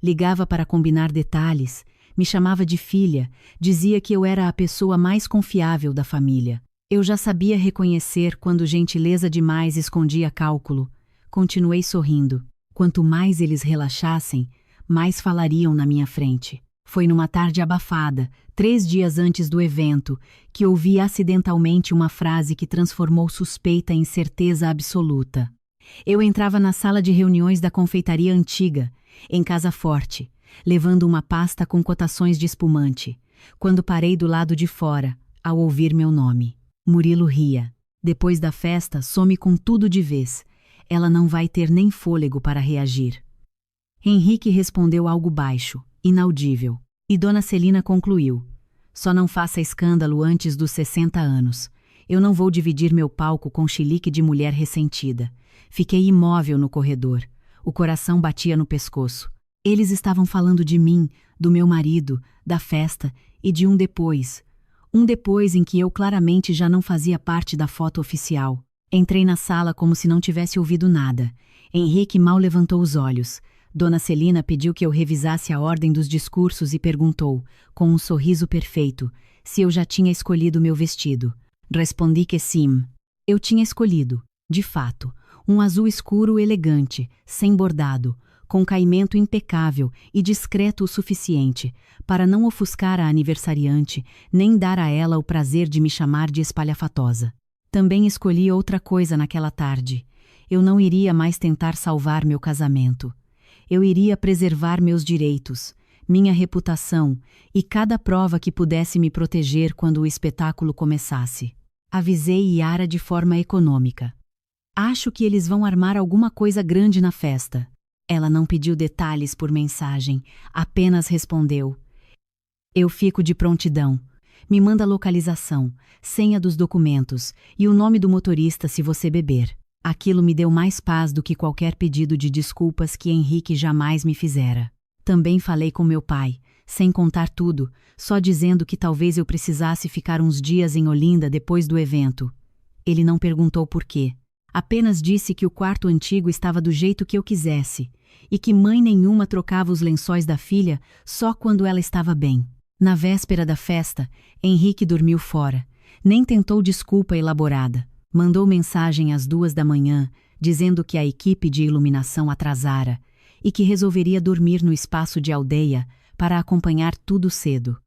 Ligava para combinar detalhes, me chamava de filha, dizia que eu era a pessoa mais confiável da família. Eu já sabia reconhecer quando gentileza demais escondia cálculo. Continuei sorrindo. Quanto mais eles relaxassem, mais falariam na minha frente. Foi numa tarde abafada, 3 dias antes do evento, que ouvi acidentalmente uma frase que transformou suspeita em certeza absoluta. Eu entrava na sala de reuniões da confeitaria antiga, em Casa Forte, levando uma pasta com cotações de espumante, quando parei do lado de fora, ao ouvir meu nome. Murilo ria. Depois da festa, some com tudo de vez. Ela não vai ter nem fôlego para reagir. Henrique respondeu algo baixo, inaudível, e Dona Celina concluiu: só não faça escândalo antes dos 60 anos. Eu não vou dividir meu palco com chilique de mulher ressentida. Fiquei imóvel no corredor. O coração batia no pescoço. Eles estavam falando de mim, do meu marido, da festa e de um depois. Um depois em que eu claramente já não fazia parte da foto oficial. Entrei na sala como se não tivesse ouvido nada. Henrique mal levantou os olhos. Dona Celina pediu que eu revisasse a ordem dos discursos e perguntou, com um sorriso perfeito, se eu já tinha escolhido meu vestido. Respondi que sim. Eu tinha escolhido, de fato, um azul escuro elegante, sem bordado, com caimento impecável e discreto o suficiente para não ofuscar a aniversariante nem dar a ela o prazer de me chamar de espalhafatosa. Também escolhi outra coisa naquela tarde. Eu não iria mais tentar salvar meu casamento. Eu iria preservar meus direitos, minha reputação e cada prova que pudesse me proteger quando o espetáculo começasse. Avisei Yara de forma econômica. Acho que eles vão armar alguma coisa grande na festa. Ela não pediu detalhes por mensagem, apenas respondeu: eu fico de prontidão. Me manda a localização, senha dos documentos e o nome do motorista se você beber. Aquilo me deu mais paz do que qualquer pedido de desculpas que Henrique jamais me fizera. Também falei com meu pai, sem contar tudo, só dizendo que talvez eu precisasse ficar uns dias em Olinda depois do evento. Ele não perguntou por quê. Apenas disse que o quarto antigo estava do jeito que eu quisesse e que mãe nenhuma trocava os lençóis da filha só quando ela estava bem. Na véspera da festa, Henrique dormiu fora. Nem tentou desculpa elaborada. Mandou mensagem às 2 da manhã, dizendo que a equipe de iluminação atrasara e que resolveria dormir no espaço de aldeia para acompanhar tudo cedo.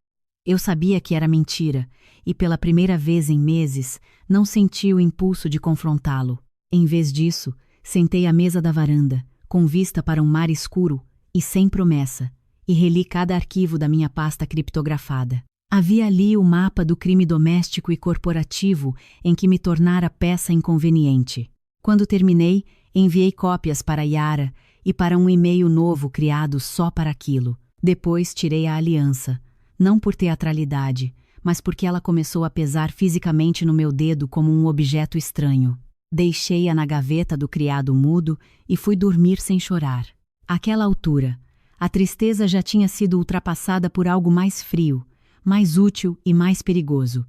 Eu sabia que era mentira e, pela primeira vez em meses, não senti o impulso de confrontá-lo. Em vez disso, sentei à mesa da varanda, com vista para um mar escuro e sem promessa, e reli cada arquivo da minha pasta criptografada. Havia ali o mapa do crime doméstico e corporativo em que me tornara peça inconveniente. Quando terminei, enviei cópias para Yara e para um e-mail novo criado só para aquilo. Depois tirei a aliança, não por teatralidade, mas porque ela começou a pesar fisicamente no meu dedo como um objeto estranho. Deixei-a na gaveta do criado mudo e fui dormir sem chorar. Àquela altura, a tristeza já tinha sido ultrapassada por algo mais frio, mais útil e mais perigoso: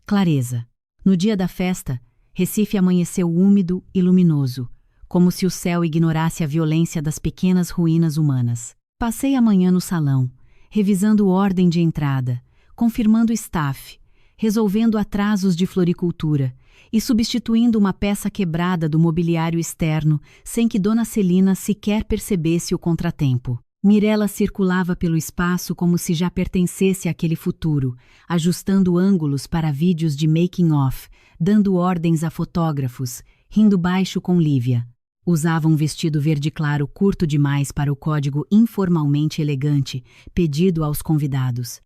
clareza. No dia da festa, Recife amanheceu úmido e luminoso, como se o céu ignorasse a violência das pequenas ruínas humanas. Passei a manhã no salão, revisando ordem de entrada, confirmando staff, resolvendo atrasos de floricultura e substituindo uma peça quebrada do mobiliário externo sem que Dona Celina sequer percebesse o contratempo. Mirella circulava pelo espaço como se já pertencesse àquele futuro, ajustando ângulos para vídeos de making-off, dando ordens a fotógrafos, rindo baixo com Lívia. Usava um vestido verde claro curto demais para o código informalmente elegante, pedido aos convidados.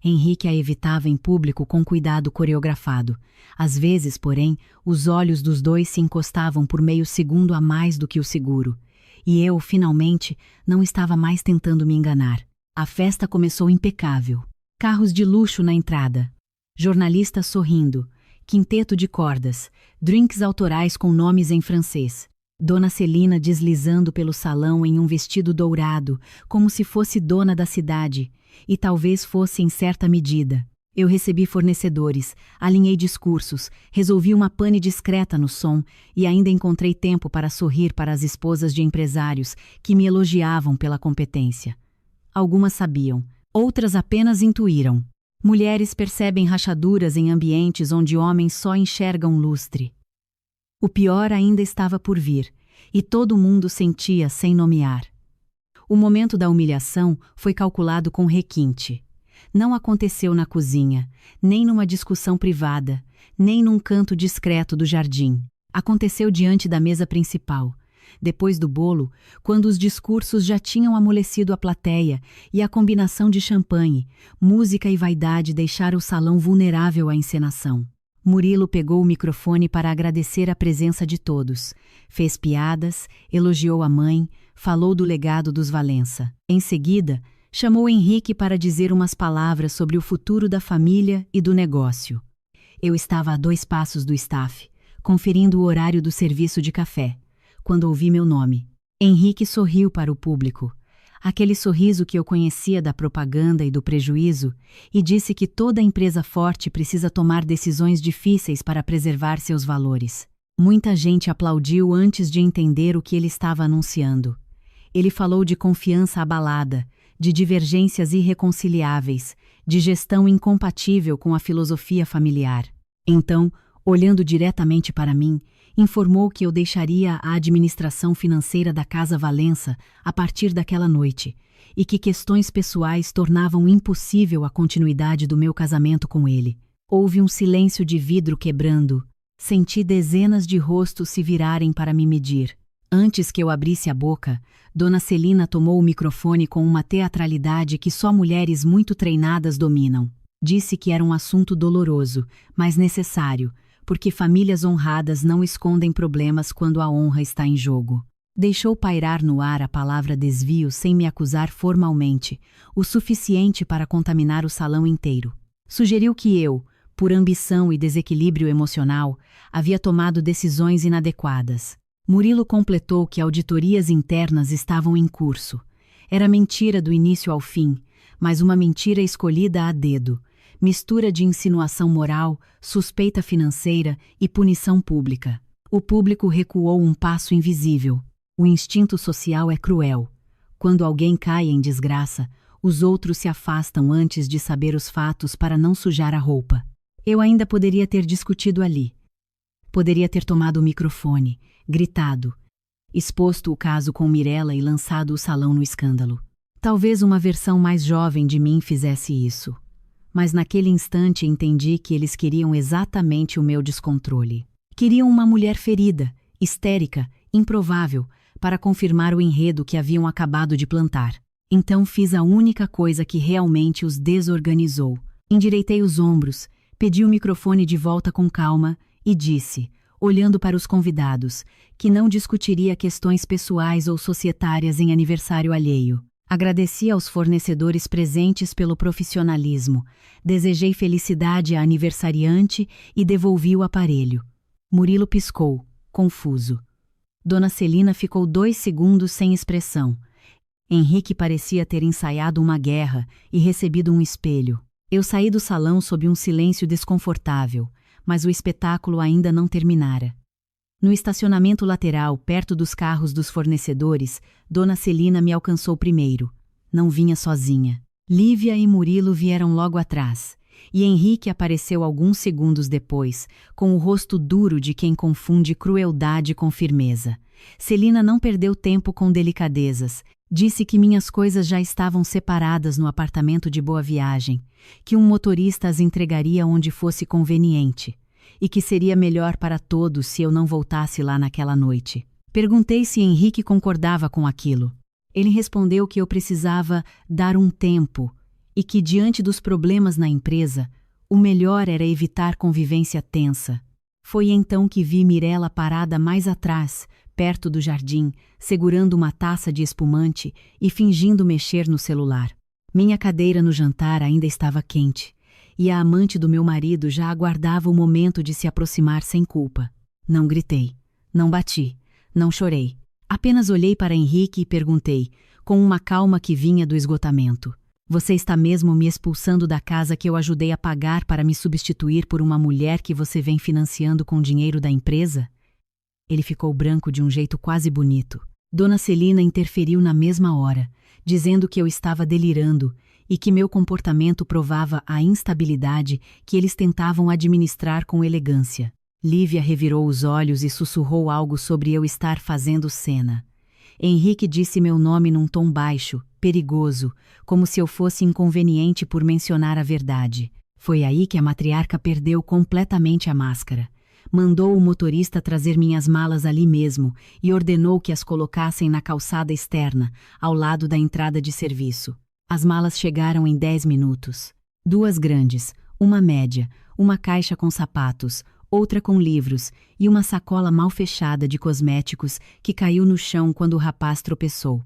Henrique a evitava em público com cuidado coreografado. Às vezes, porém, os olhos dos dois se encostavam por meio segundo a mais do que o seguro. E eu, finalmente, não estava mais tentando me enganar. A festa começou impecável. Carros de luxo na entrada. Jornalistas sorrindo. Quinteto de cordas. Drinks autorais com nomes em francês. Dona Celina deslizando pelo salão em um vestido dourado, como se fosse dona da cidade, e talvez fosse em certa medida. Eu recebi fornecedores, alinhei discursos, resolvi uma pane discreta no som e ainda encontrei tempo para sorrir para as esposas de empresários que me elogiavam pela competência. Algumas sabiam, outras apenas intuíram. Mulheres percebem rachaduras em ambientes onde homens só enxergam lustre. O pior ainda estava por vir, e todo mundo sentia sem nomear. O momento da humilhação foi calculado com requinte. Não aconteceu na cozinha, nem numa discussão privada, nem num canto discreto do jardim. Aconteceu diante da mesa principal, depois do bolo, quando os discursos já tinham amolecido a plateia e a combinação de champanhe, música e vaidade deixaram o salão vulnerável à encenação. Murilo pegou o microfone para agradecer a presença de todos. Fez piadas, elogiou a mãe, falou do legado dos Valença. Em seguida, chamou Henrique para dizer umas palavras sobre o futuro da família e do negócio. Eu estava a 2 passos do staff, conferindo o horário do serviço de café, quando ouvi meu nome. Henrique sorriu para o público, aquele sorriso que eu conhecia da propaganda e do prejuízo, e disse que toda empresa forte precisa tomar decisões difíceis para preservar seus valores. Muita gente aplaudiu antes de entender o que ele estava anunciando. Ele falou de confiança abalada, de divergências irreconciliáveis, de gestão incompatível com a filosofia familiar. Então, olhando diretamente para mim, informou que eu deixaria a administração financeira da Casa Valença a partir daquela noite e que questões pessoais tornavam impossível a continuidade do meu casamento com ele. Houve um silêncio de vidro quebrando. Senti dezenas de rostos se virarem para me medir. Antes que eu abrisse a boca, Dona Celina tomou o microfone com uma teatralidade que só mulheres muito treinadas dominam. Disse que era um assunto doloroso, mas necessário, porque famílias honradas não escondem problemas quando a honra está em jogo. Deixou pairar no ar a palavra desvio sem me acusar formalmente, o suficiente para contaminar o salão inteiro. Sugeriu que eu, por ambição e desequilíbrio emocional, havia tomado decisões inadequadas. Murilo completou que auditorias internas estavam em curso. Era mentira do início ao fim, mas uma mentira escolhida a dedo, mistura de insinuação moral, suspeita financeira e punição pública. O público recuou um passo invisível. O instinto social é cruel. Quando alguém cai em desgraça, os outros se afastam antes de saber os fatos para não sujar a roupa. Eu ainda poderia ter discutido ali. Poderia ter tomado o microfone, gritado, exposto o caso com Mirella e lançado o salão no escândalo. Talvez uma versão mais jovem de mim fizesse isso. Mas naquele instante entendi que eles queriam exatamente o meu descontrole. Queriam uma mulher ferida, histérica, improvável, para confirmar o enredo que haviam acabado de plantar. Então fiz a única coisa que realmente os desorganizou. Endireitei os ombros, pedi o microfone de volta com calma e disse, olhando para os convidados, que não discutiria questões pessoais ou societárias em aniversário alheio. Agradeci aos fornecedores presentes pelo profissionalismo, desejei felicidade à aniversariante e devolvi o aparelho. Murilo piscou, confuso. Dona Celina ficou 2 segundos sem expressão. Henrique parecia ter ensaiado uma guerra e recebido um espelho. Eu saí do salão sob um silêncio desconfortável, mas o espetáculo ainda não terminara. No estacionamento lateral, perto dos carros dos fornecedores, Dona Celina me alcançou primeiro. Não vinha sozinha. Lívia e Murilo vieram logo atrás, e Henrique apareceu alguns segundos depois, com o rosto duro de quem confunde crueldade com firmeza. Celina não perdeu tempo com delicadezas. Disse que minhas coisas já estavam separadas no apartamento de Boa Viagem, que um motorista as entregaria onde fosse conveniente, e que seria melhor para todos se eu não voltasse lá naquela noite. Perguntei se Henrique concordava com aquilo. Ele respondeu que eu precisava dar um tempo e que, diante dos problemas na empresa, o melhor era evitar convivência tensa. Foi então que vi Mirella parada mais atrás, perto do jardim, segurando uma taça de espumante e fingindo mexer no celular. Minha cadeira no jantar ainda estava quente, e a amante do meu marido já aguardava o momento de se aproximar sem culpa. Não gritei, não bati, não chorei. Apenas olhei para Henrique e perguntei, com uma calma que vinha do esgotamento: "Você está mesmo me expulsando da casa que eu ajudei a pagar para me substituir por uma mulher que você vem financiando com dinheiro da empresa?" Ele ficou branco de um jeito quase bonito. Dona Celina interferiu na mesma hora, dizendo que eu estava delirando e que meu comportamento provava a instabilidade que eles tentavam administrar com elegância. Lívia revirou os olhos e sussurrou algo sobre eu estar fazendo cena. Henrique disse meu nome num tom baixo, perigoso, como se eu fosse inconveniente por mencionar a verdade. Foi aí que a matriarca perdeu completamente a máscara. Mandou o motorista trazer minhas malas ali mesmo e ordenou que as colocassem na calçada externa, ao lado da entrada de serviço. As malas chegaram em 10 minutos. 2 grandes, uma média, uma caixa com sapatos, outra com livros e uma sacola mal fechada de cosméticos que caiu no chão quando o rapaz tropeçou.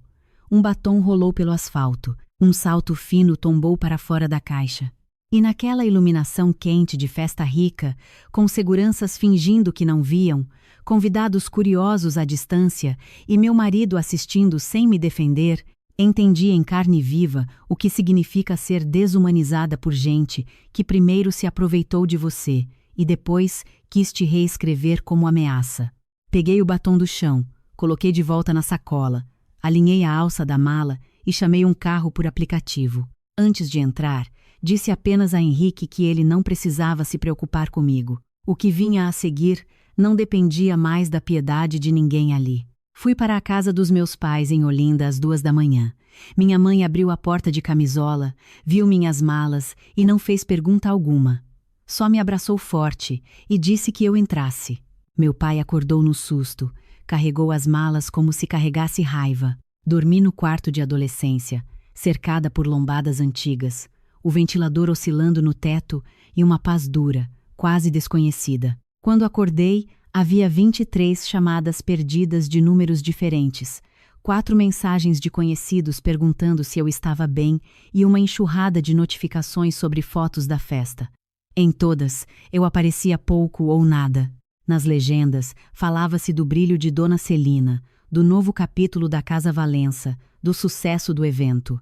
Um batom rolou pelo asfalto, um salto fino tombou para fora da caixa. E naquela iluminação quente de festa rica, com seguranças fingindo que não viam, convidados curiosos à distância e meu marido assistindo sem me defender, entendi em carne viva o que significa ser desumanizada por gente que primeiro se aproveitou de você e depois quis te reescrever como ameaça. Peguei o batom do chão, coloquei de volta na sacola, alinhei a alça da mala e chamei um carro por aplicativo. Antes de entrar, disse apenas a Henrique que ele não precisava se preocupar comigo. O que vinha a seguir não dependia mais da piedade de ninguém ali. Fui para a casa dos meus pais em Olinda às 2 da manhã. Minha mãe abriu a porta de camisola, viu minhas malas e não fez pergunta alguma. Só me abraçou forte e disse que eu entrasse. Meu pai acordou no susto, carregou as malas como se carregasse raiva. Dormi no quarto de adolescência, cercada por lombadas antigas, o ventilador oscilando no teto e uma paz dura, quase desconhecida. Quando acordei, Havia 23 chamadas perdidas de números diferentes, 4 mensagens de conhecidos perguntando se eu estava bem e uma enxurrada de notificações sobre fotos da festa. Em todas, eu aparecia pouco ou nada. Nas legendas, falava-se do brilho de Dona Celina, do novo capítulo da Casa Valença, do sucesso do evento.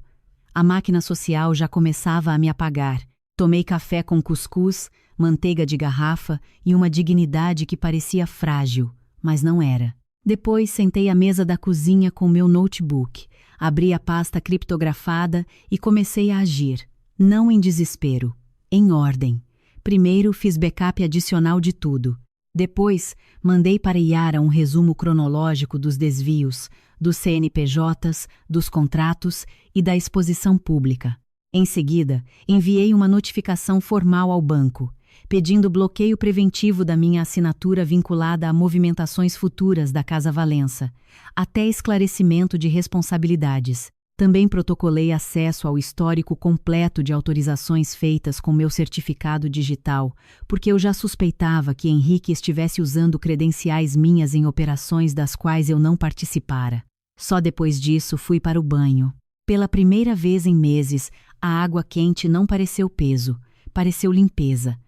A máquina social já começava a me apagar. Tomei café com cuscuz, manteiga de garrafa e uma dignidade que parecia frágil, mas não era. Depois sentei à mesa da cozinha com meu notebook, abri a pasta criptografada e comecei a agir, não em desespero, em ordem. Primeiro fiz backup adicional de tudo. Depois, mandei para Yara um resumo cronológico dos desvios, dos CNPJs, dos contratos e da exposição pública. Em seguida, enviei uma notificação formal ao banco, pedindo bloqueio preventivo da minha assinatura vinculada a movimentações futuras da Casa Valença, até esclarecimento de responsabilidades. Também protocolei acesso ao histórico completo de autorizações feitas com meu certificado digital, porque eu já suspeitava que Henrique estivesse usando credenciais minhas em operações das quais eu não participara. Só depois disso fui para o banho. Pela primeira vez em meses, a água quente não pareceu peso, pareceu limpeza.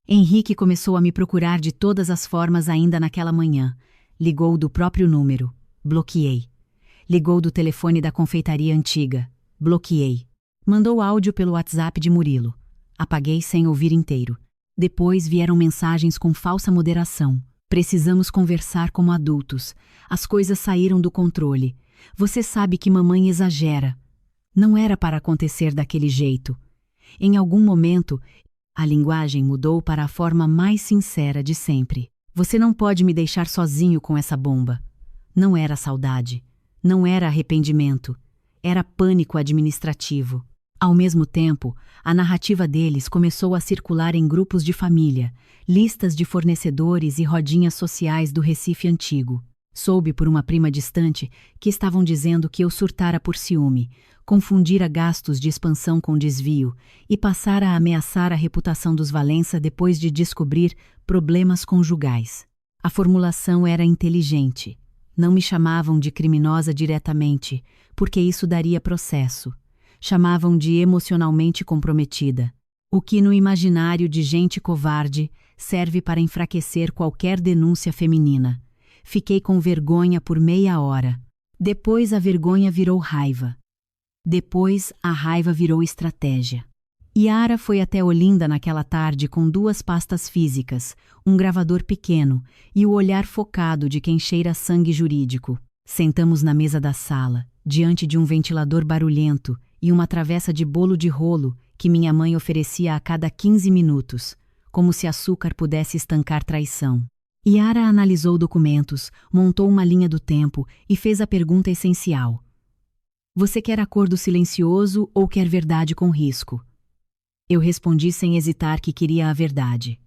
Henrique começou a me procurar de todas as formas ainda naquela manhã. Ligou do próprio número. Bloqueei. Ligou do telefone da confeitaria antiga. Bloqueei. Mandou áudio pelo WhatsApp de Murilo. Apaguei sem ouvir inteiro. Depois vieram mensagens com falsa moderação. Precisamos conversar como adultos. As coisas saíram do controle. Você sabe que mamãe exagera. Não era para acontecer daquele jeito. Em algum momento, a linguagem mudou para a forma mais sincera de sempre. Você não pode me deixar sozinho com essa bomba. Não era saudade. Não era arrependimento, era pânico administrativo. Ao mesmo tempo, a narrativa deles começou a circular em grupos de família, listas de fornecedores e rodinhas sociais do Recife antigo. Soube por uma prima distante que estavam dizendo que eu surtara por ciúme, confundira gastos de expansão com desvio e passara a ameaçar a reputação dos Valença depois de descobrir problemas conjugais. A formulação era inteligente. Não me chamavam de criminosa diretamente, porque isso daria processo. Chamavam de emocionalmente comprometida, o que no imaginário de gente covarde serve para enfraquecer qualquer denúncia feminina. Fiquei com vergonha por meia hora. Depois a vergonha virou raiva. Depois a raiva virou estratégia. Yara foi até Olinda naquela tarde com 2 pastas físicas, um gravador pequeno e o olhar focado de quem cheira sangue jurídico. Sentamos na mesa da sala, diante de um ventilador barulhento e uma travessa de bolo de rolo que minha mãe oferecia a cada 15 minutos, como se açúcar pudesse estancar traição. Yara analisou documentos, montou uma linha do tempo e fez a pergunta essencial. Você quer acordo silencioso ou quer verdade com risco? Eu respondi sem hesitar que queria a verdade.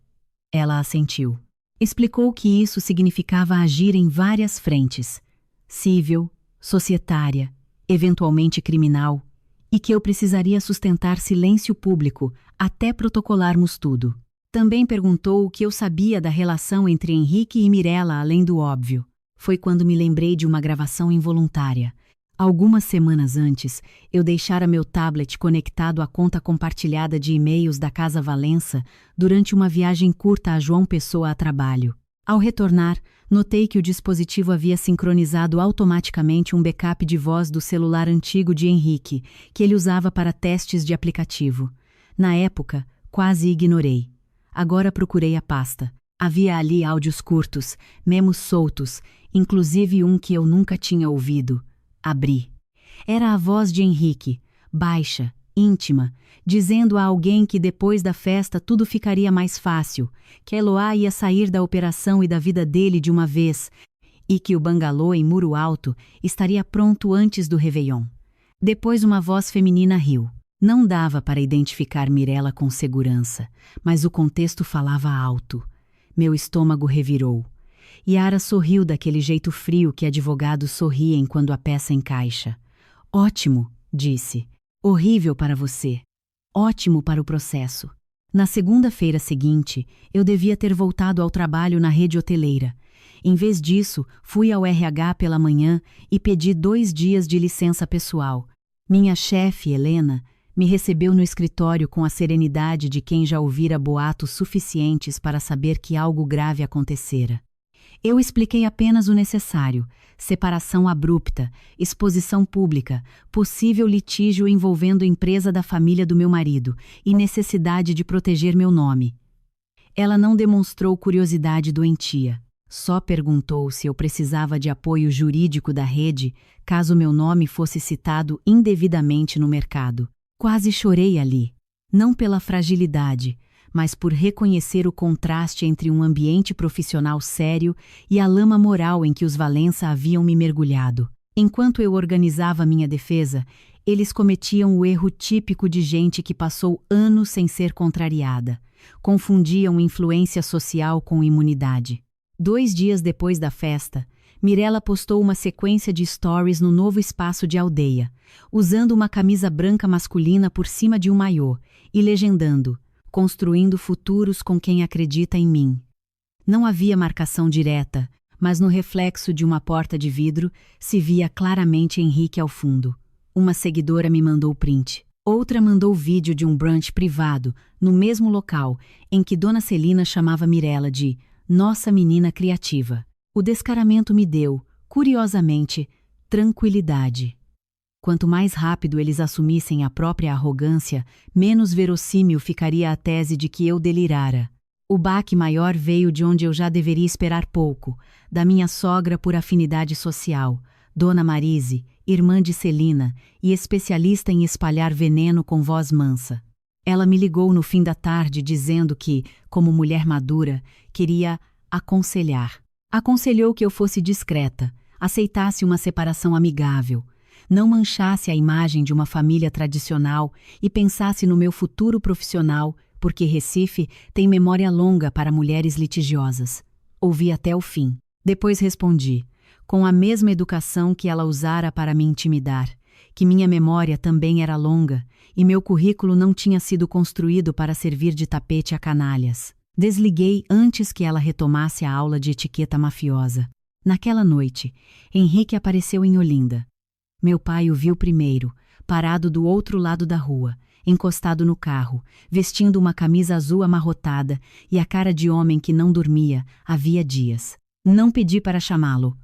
Ela assentiu. Explicou que isso significava agir em várias frentes: civil, societária, eventualmente criminal, e que eu precisaria sustentar silêncio público até protocolarmos tudo. Também perguntou o que eu sabia da relação entre Henrique e Mirella além do óbvio. Foi quando me lembrei de uma gravação involuntária. Algumas semanas antes, eu deixara meu tablet conectado à conta compartilhada de e-mails da Casa Valença durante uma viagem curta a João Pessoa a trabalho. Ao retornar, notei que o dispositivo havia sincronizado automaticamente um backup de voz do celular antigo de Henrique, que ele usava para testes de aplicativo. Na época, quase ignorei. Agora procurei a pasta. Havia ali áudios curtos, memos soltos, inclusive um que eu nunca tinha ouvido. Abri. Era a voz de Henrique, baixa, íntima, dizendo a alguém que depois da festa tudo ficaria mais fácil, que Eloá ia sair da operação e da vida dele de uma vez, e que o bangalô em Muro Alto estaria pronto antes do Réveillon. Depois uma voz feminina riu. Não dava para identificar Mirella com segurança, mas o contexto falava alto. Meu estômago revirou. Yara sorriu daquele jeito frio que advogados sorriem quando a peça encaixa. Ótimo, disse. Horrível para você. Ótimo para o processo. Na segunda-feira seguinte, eu devia ter voltado ao trabalho na rede hoteleira. Em vez disso, fui ao RH pela manhã e pedi 2 dias de licença pessoal. Minha chefe, Helena, me recebeu no escritório com a serenidade de quem já ouvira boatos suficientes para saber que algo grave acontecera. Eu expliquei apenas o necessário: separação abrupta, exposição pública, possível litígio envolvendo empresa da família do meu marido e necessidade de proteger meu nome. Ela não demonstrou curiosidade doentia. Só perguntou se eu precisava de apoio jurídico da rede caso meu nome fosse citado indevidamente no mercado. Quase chorei ali, não pela fragilidade, mas por reconhecer o contraste entre um ambiente profissional sério e a lama moral em que os Valença haviam me mergulhado. Enquanto eu organizava minha defesa, eles cometiam o erro típico de gente que passou anos sem ser contrariada. Confundiam influência social com imunidade. 2 dias depois da festa, Mirella postou uma sequência de stories no novo espaço de aldeia, usando uma camisa branca masculina por cima de um maiô e legendando: construindo futuros com quem acredita em mim. Não havia marcação direta, mas no reflexo de uma porta de vidro se via claramente Henrique ao fundo. Uma seguidora me mandou print. Outra mandou vídeo de um brunch privado, no mesmo local, em que Dona Celina chamava Mirella de nossa menina criativa. O descaramento me deu, curiosamente, tranquilidade. Quanto mais rápido eles assumissem a própria arrogância, menos verossímil ficaria a tese de que eu delirara. O baque maior veio de onde eu já deveria esperar pouco, da minha sogra por afinidade social, Dona Marise, irmã de Celina e especialista em espalhar veneno com voz mansa. Ela me ligou no fim da tarde dizendo que, como mulher madura, queria aconselhar. Aconselhou que eu fosse discreta, aceitasse uma separação amigável, não manchasse a imagem de uma família tradicional e pensasse no meu futuro profissional, porque Recife tem memória longa para mulheres litigiosas. Ouvi até o fim. Depois respondi, com a mesma educação que ela usara para me intimidar, que minha memória também era longa e meu currículo não tinha sido construído para servir de tapete a canalhas. Desliguei antes que ela retomasse a aula de etiqueta mafiosa. Naquela noite, Henrique apareceu em Olinda. Meu pai o viu primeiro, parado do outro lado da rua, encostado no carro, vestindo uma camisa azul amarrotada e a cara de homem que não dormia havia dias. Não pedi para chamá-lo.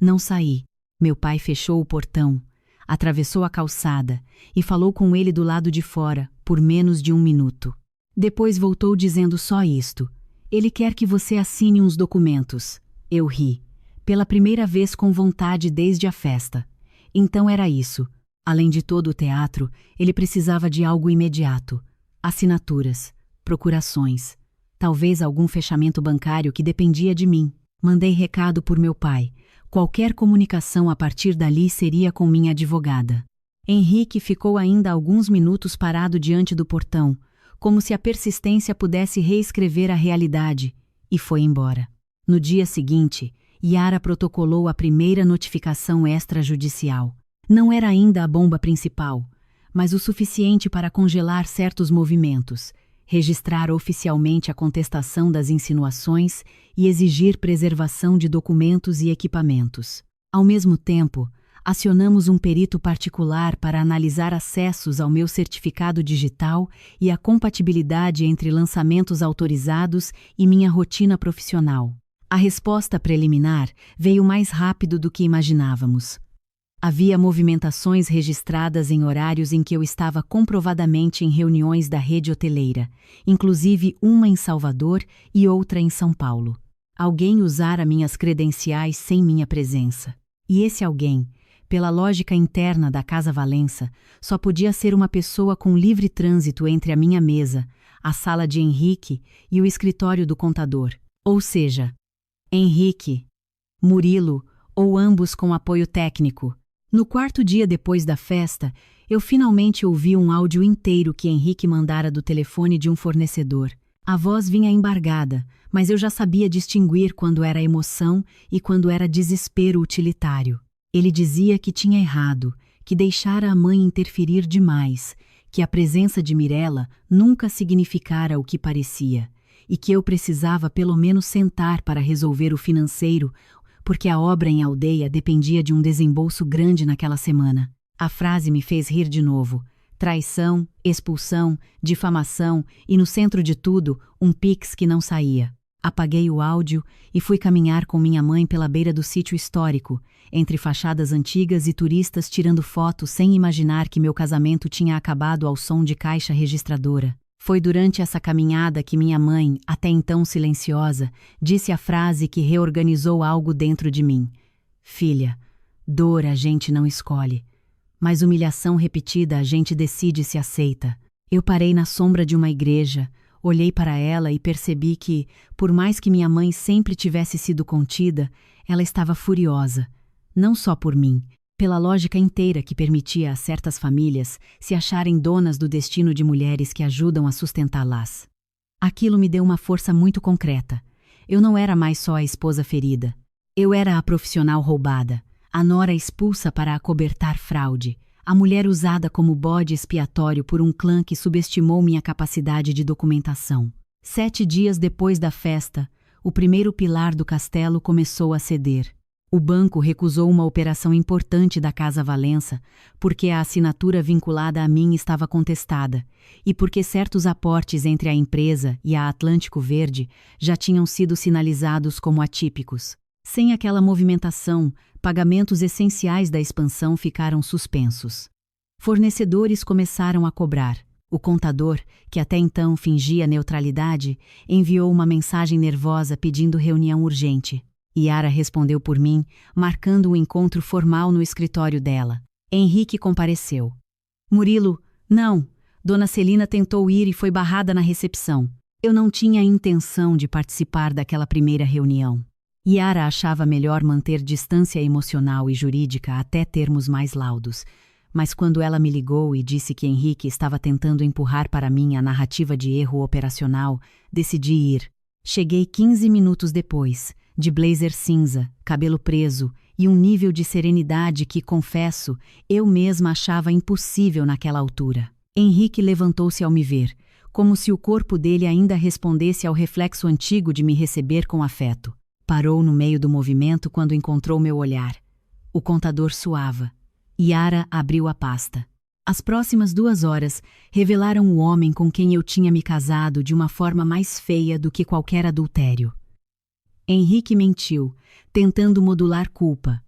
Não saí. Meu pai fechou o portão, atravessou a calçada e falou com ele do lado de fora, por menos de 1 minuto. Depois voltou dizendo só isto: ele quer que você assine uns documentos. Eu ri, pela primeira vez com vontade desde a festa. Então era isso. Além de todo o teatro, ele precisava de algo imediato. Assinaturas, procurações, talvez algum fechamento bancário que dependia de mim. Mandei recado por meu pai. Qualquer comunicação a partir dali seria com minha advogada. Henrique ficou ainda alguns minutos parado diante do portão, como se a persistência pudesse reescrever a realidade, e foi embora. No dia seguinte, Yara protocolou a primeira notificação extrajudicial. Não era ainda a bomba principal, mas o suficiente para congelar certos movimentos, registrar oficialmente a contestação das insinuações e exigir preservação de documentos e equipamentos. Ao mesmo tempo, acionamos um perito particular para analisar acessos ao meu certificado digital e a compatibilidade entre lançamentos autorizados e minha rotina profissional. A resposta preliminar veio mais rápido do que imaginávamos. Havia movimentações registradas em horários em que eu estava comprovadamente em reuniões da rede hoteleira, inclusive uma em Salvador e outra em São Paulo. Alguém usara minhas credenciais sem minha presença. E esse alguém, pela lógica interna da Casa Valença, só podia ser uma pessoa com livre trânsito entre a minha mesa, a sala de Henrique e o escritório do contador. Ou seja, Henrique, Murilo ou ambos com apoio técnico. No 4º dia depois da festa, eu finalmente ouvi um áudio inteiro que Henrique mandara do telefone de um fornecedor. A voz vinha embargada, mas eu já sabia distinguir quando era emoção e quando era desespero utilitário. Ele dizia que tinha errado, que deixara a mãe interferir demais, que a presença de Mirella nunca significara o que parecia, e que eu precisava pelo menos sentar para resolver o financeiro, porque a obra em Aldeia dependia de um desembolso grande naquela semana. A frase me fez rir de novo. Traição, expulsão, difamação e, no centro de tudo, um pix que não saía. Apaguei o áudio e fui caminhar com minha mãe pela beira do sítio histórico, entre fachadas antigas e turistas tirando fotos sem imaginar que meu casamento tinha acabado ao som de caixa registradora. Foi durante essa caminhada que minha mãe, até então silenciosa, disse a frase que reorganizou algo dentro de mim. Filha, dor a gente não escolhe, mas humilhação repetida a gente decide se aceita. Eu parei na sombra de uma igreja, olhei para ela e percebi que, por mais que minha mãe sempre tivesse sido contida, ela estava furiosa. Não só por mim, pela lógica inteira que permitia a certas famílias se acharem donas do destino de mulheres que ajudam a sustentá-las. Aquilo me deu uma força muito concreta. Eu não era mais só a esposa ferida. Eu era a profissional roubada, a nora expulsa para acobertar fraude, a mulher usada como bode expiatório por um clã que subestimou minha capacidade de documentação. 7 dias depois da festa, o primeiro pilar do castelo começou a ceder. O banco recusou uma operação importante da Casa Valença porque a assinatura vinculada a mim estava contestada e porque certos aportes entre a empresa e a Atlântico Verde já tinham sido sinalizados como atípicos. Sem aquela movimentação, pagamentos essenciais da expansão ficaram suspensos. Fornecedores começaram a cobrar. O contador, que até então fingia neutralidade, enviou uma mensagem nervosa pedindo reunião urgente. Yara respondeu por mim, marcando um encontro formal no escritório dela. Henrique compareceu. Murilo, não. Dona Celina tentou ir e foi barrada na recepção. Eu não tinha intenção de participar daquela primeira reunião. Yara achava melhor manter distância emocional e jurídica até termos mais laudos, mas quando ela me ligou e disse que Henrique estava tentando empurrar para mim a narrativa de erro operacional, decidi ir. Cheguei 15 minutos depois, de blazer cinza, cabelo preso e um nível de serenidade que, confesso, eu mesma achava impossível naquela altura. Henrique levantou-se ao me ver, como se o corpo dele ainda respondesse ao reflexo antigo de me receber com afeto. Parou no meio do movimento quando encontrou meu olhar. O contador suava. Yara abriu a pasta. As próximas 2 horas revelaram o homem com quem eu tinha me casado de uma forma mais feia do que qualquer adultério. Henrique mentiu, tentando modular culpa.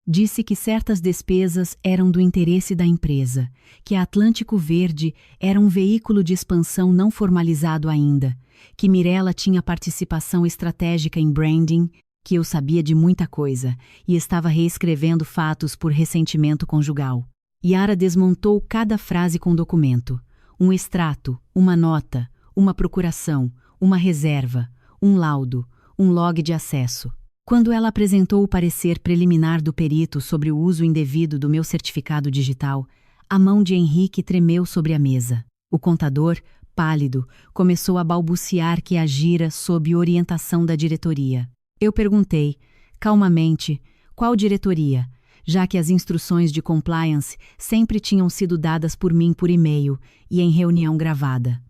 Disse que certas despesas eram do interesse da empresa, que a Atlântico Verde era um veículo de expansão não formalizado ainda, que Mirella tinha participação estratégica em branding, que eu sabia de muita coisa e estava reescrevendo fatos por ressentimento conjugal. Yara desmontou cada frase com documento. Um extrato, uma nota, uma procuração, uma reserva, um laudo, um log de acesso. Quando ela apresentou o parecer preliminar do perito sobre o uso indevido do meu certificado digital, a mão de Henrique tremeu sobre a mesa. O contador, pálido, começou a balbuciar que agira sob orientação da diretoria. Eu perguntei, calmamente, qual diretoria, já que as instruções de compliance sempre tinham sido dadas por mim por e-mail e em reunião gravada.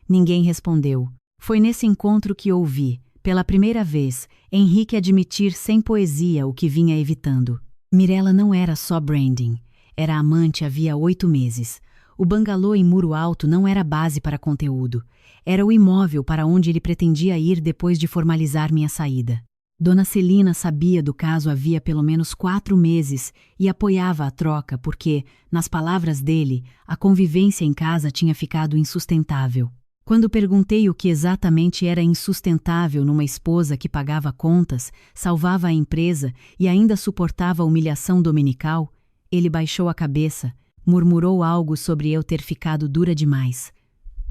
Ninguém respondeu. Foi nesse encontro que ouvi, pela primeira vez, Henrique admitir sem poesia o que vinha evitando. Mirella não era só branding. Era amante havia 8 meses. O bangalô em Muro Alto não era base para conteúdo. Era o imóvel para onde ele pretendia ir depois de formalizar minha saída. Dona Celina sabia do caso havia pelo menos 4 meses e apoiava a troca porque, nas palavras dele, a convivência em casa tinha ficado insustentável. Quando perguntei o que exatamente era insustentável numa esposa que pagava contas, salvava a empresa e ainda suportava a humilhação dominical, ele baixou a cabeça, murmurou algo sobre eu ter ficado dura demais.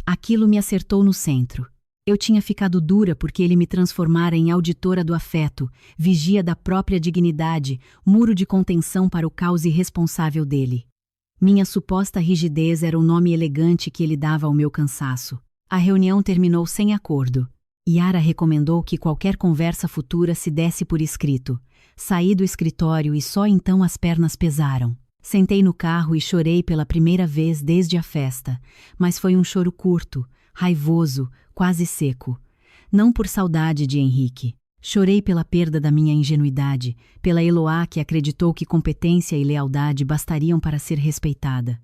Aquilo me acertou no centro. Eu tinha ficado dura porque ele me transformara em auditora do afeto, vigia da própria dignidade, muro de contenção para o caos irresponsável dele. Minha suposta rigidez era o nome elegante que ele dava ao meu cansaço. A reunião terminou sem acordo. Yara recomendou que qualquer conversa futura se desse por escrito. Saí do escritório e só então as pernas pesaram. Sentei no carro e chorei pela primeira vez desde a festa, mas foi um choro curto, raivoso, quase seco. não por saudade de Henrique. Chorei pela perda da minha ingenuidade, pela Eloá que acreditou que competência e lealdade bastariam para ser respeitada.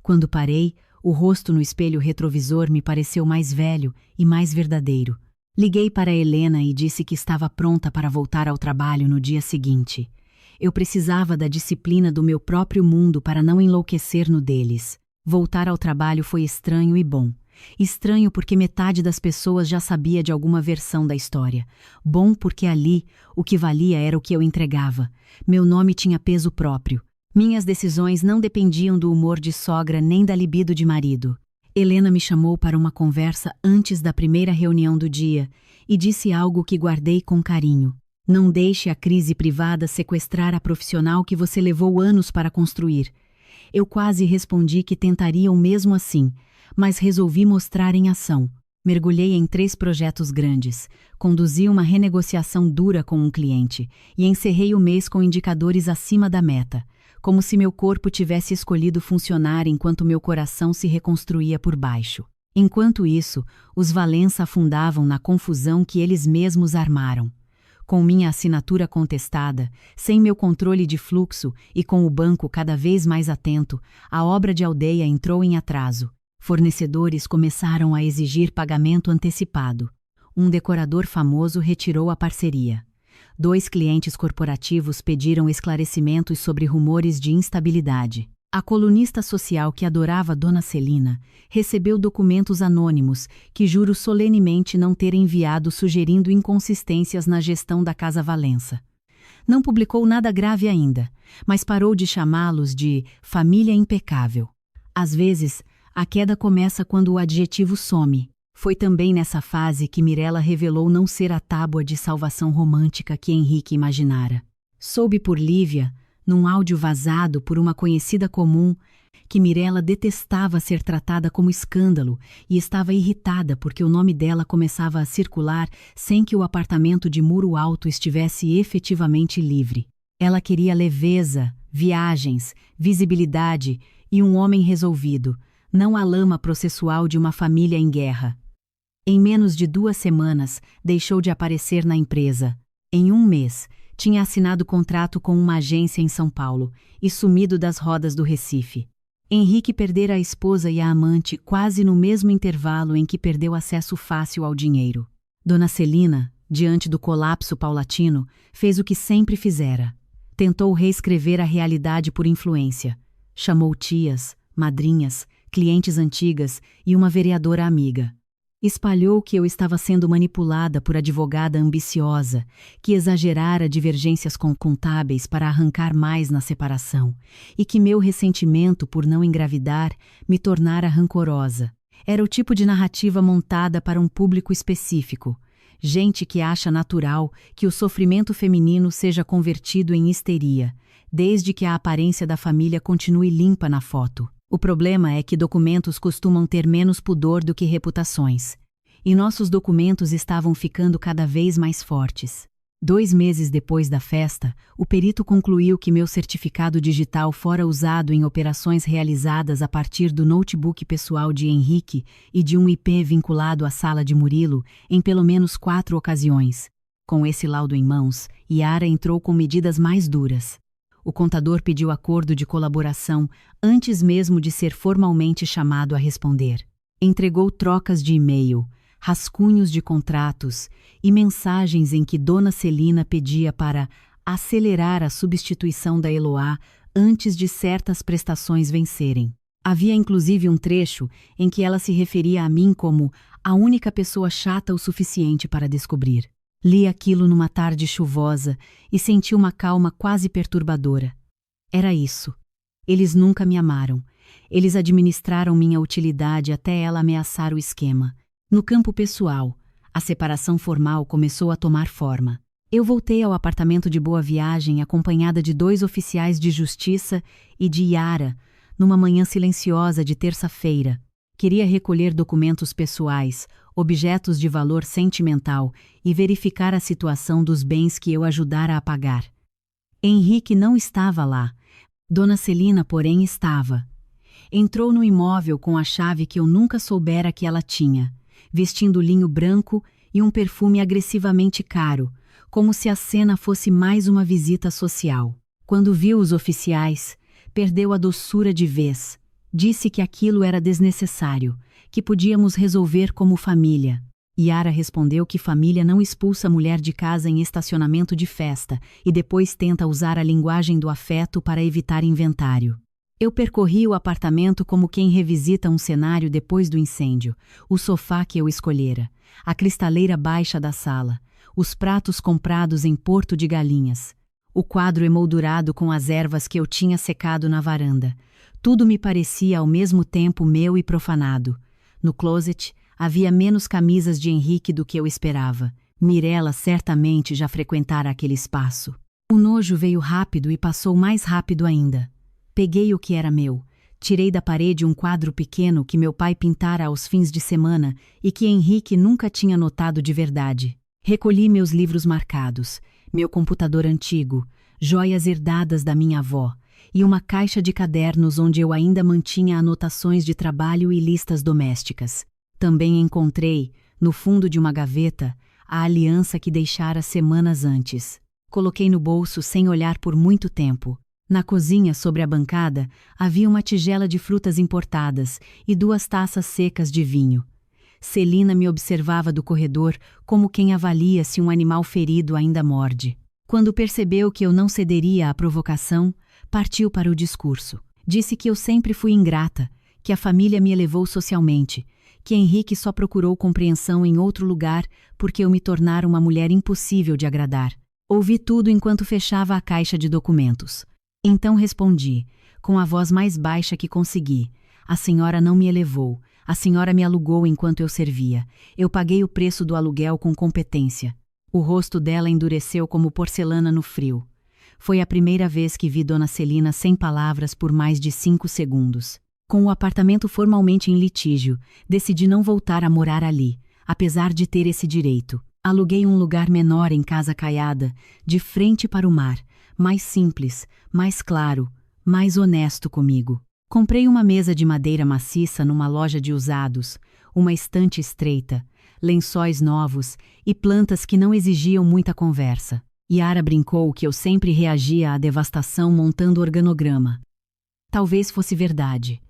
Quando parei, o rosto no espelho retrovisor me pareceu mais velho e mais verdadeiro. Liguei para Helena e disse que estava pronta para voltar ao trabalho no dia seguinte. Eu precisava da disciplina do meu próprio mundo para não enlouquecer no deles. Voltar ao trabalho foi estranho e bom. Estranho porque metade das pessoas já sabia de alguma versão da história. Bom porque ali, o que valia era o que eu entregava. Meu nome tinha peso próprio. Minhas decisões não dependiam do humor de sogra nem da libido de marido. Helena me chamou para uma conversa antes da primeira reunião do dia e disse algo que guardei com carinho. Não deixe a crise privada sequestrar a profissional que você levou anos para construir. Eu quase respondi que tentariam mesmo assim, mas resolvi mostrar em ação. Mergulhei em 3 projetos grandes, conduzi uma renegociação dura com um cliente e encerrei o mês com indicadores acima da meta, como se meu corpo tivesse escolhido funcionar enquanto meu coração se reconstruía por baixo. Enquanto isso, os Valença afundavam na confusão que eles mesmos armaram. Com minha assinatura contestada, sem meu controle de fluxo e com o banco cada vez mais atento, a obra de aldeia entrou em atraso. Fornecedores começaram a exigir pagamento antecipado. Um decorador famoso retirou a parceria. 2 clientes corporativos pediram esclarecimentos sobre rumores de instabilidade. A colunista social que adorava Dona Celina recebeu documentos anônimos que juro solenemente não ter enviado sugerindo inconsistências na gestão da Casa Valença. Não publicou nada grave ainda, mas parou de chamá-los de família impecável. Às vezes, a queda começa quando o adjetivo some. Foi também nessa fase que Mirella revelou não ser a tábua de salvação romântica que Henrique imaginara. Soube por Lívia, num áudio vazado por uma conhecida comum, que Mirella detestava ser tratada como escândalo e estava irritada porque o nome dela começava a circular sem que o apartamento de muro alto estivesse efetivamente livre. Ela queria leveza, viagens, visibilidade e um homem resolvido, não a lama processual de uma família em guerra. Em menos de 2 semanas, deixou de aparecer na empresa. Em 1 mês, tinha assinado contrato com uma agência em São Paulo e sumido das rodas do Recife. Henrique perdera a esposa e a amante quase no mesmo intervalo em que perdeu acesso fácil ao dinheiro. Dona Celina, diante do colapso paulatino, fez o que sempre fizera. Tentou reescrever a realidade por influência. Chamou tias, madrinhas, clientes antigas e uma vereadora amiga. Espalhou que eu estava sendo manipulada por advogada ambiciosa, que exagerara divergências contábeis para arrancar mais na separação, e que meu ressentimento por não engravidar me tornara rancorosa. Era o tipo de narrativa montada para um público específico. Gente que acha natural que o sofrimento feminino seja convertido em histeria, desde que a aparência da família continue limpa na foto. O problema é que documentos costumam ter menos pudor do que reputações. E nossos documentos estavam ficando cada vez mais fortes. 2 meses depois da festa, o perito concluiu que meu certificado digital fora usado em operações realizadas a partir do notebook pessoal de Henrique e de um IP vinculado à sala de Murilo em pelo menos 4 ocasiões. Com esse laudo em mãos, Yara entrou com medidas mais duras. O contador pediu acordo de colaboração antes mesmo de ser formalmente chamado a responder. Entregou trocas de e-mail, rascunhos de contratos e mensagens em que Dona Celina pedia para acelerar a substituição da Eloá antes de certas prestações vencerem. Havia inclusive um trecho em que ela se referia a mim como a única pessoa chata o suficiente para descobrir. Li aquilo numa tarde chuvosa e senti uma calma quase perturbadora. Era isso. Eles nunca me amaram. Eles administraram minha utilidade até ela ameaçar o esquema. No campo pessoal, a separação formal começou a tomar forma. Eu voltei ao apartamento de Boa Viagem acompanhada de 2 oficiais de justiça e de Yara, numa manhã silenciosa de terça-feira. Queria recolher documentos pessoais, objetos de valor sentimental e verificar a situação dos bens que eu ajudara a pagar. Henrique não estava lá. Dona Celina, porém, estava. Entrou no imóvel com a chave que eu nunca soubera que ela tinha, vestindo linho branco e um perfume agressivamente caro, como se a cena fosse mais uma visita social. Quando viu os oficiais, perdeu a doçura de vez. Disse que aquilo era desnecessário, que podíamos resolver como família. Yara respondeu que família não expulsa a mulher de casa em estacionamento de festa e depois tenta usar a linguagem do afeto para evitar inventário. Eu percorri o apartamento como quem revisita um cenário depois do incêndio, o sofá que eu escolhera, a cristaleira baixa da sala, os pratos comprados em Porto de Galinhas, o quadro emoldurado com as ervas que eu tinha secado na varanda. Tudo me parecia ao mesmo tempo meu e profanado. No closet, havia menos camisas de Henrique do que eu esperava. Mirella certamente já frequentara aquele espaço. O nojo veio rápido e passou mais rápido ainda. Peguei o que era meu. Tirei da parede um quadro pequeno que meu pai pintara aos fins de semana e que Henrique nunca tinha notado de verdade. Recolhi meus livros marcados, meu computador antigo, joias herdadas da minha avó e uma caixa de cadernos onde eu ainda mantinha anotações de trabalho e listas domésticas. Também encontrei, no fundo de uma gaveta, a aliança que deixara semanas antes. Coloquei no bolso sem olhar por muito tempo. Na cozinha, sobre a bancada, havia uma tigela de frutas importadas e 2 taças secas de vinho. Celina me observava do corredor como quem avalia se um animal ferido ainda morde. Quando percebeu que eu não cederia à provocação, partiu para o discurso. Disse que eu sempre fui ingrata, que a família me elevou socialmente, que Henrique só procurou compreensão em outro lugar porque eu me tornara uma mulher impossível de agradar. Ouvi tudo enquanto fechava a caixa de documentos. Então respondi, com a voz mais baixa que consegui: a senhora não me elevou, a senhora me alugou enquanto eu servia. Eu paguei o preço do aluguel com competência. O rosto dela endureceu como porcelana no frio. Foi a primeira vez que vi Dona Celina sem palavras por mais de 5 segundos. Com o apartamento formalmente em litígio, decidi não voltar a morar ali, apesar de ter esse direito. Aluguei um lugar menor em Casa Caiada, de frente para o mar, mais simples, mais claro, mais honesto comigo. Comprei uma mesa de madeira maciça numa loja de usados, uma estante estreita, lençóis novos e plantas que não exigiam muita conversa. Yara brincou que eu sempre reagia à devastação montando organograma. Talvez fosse verdade.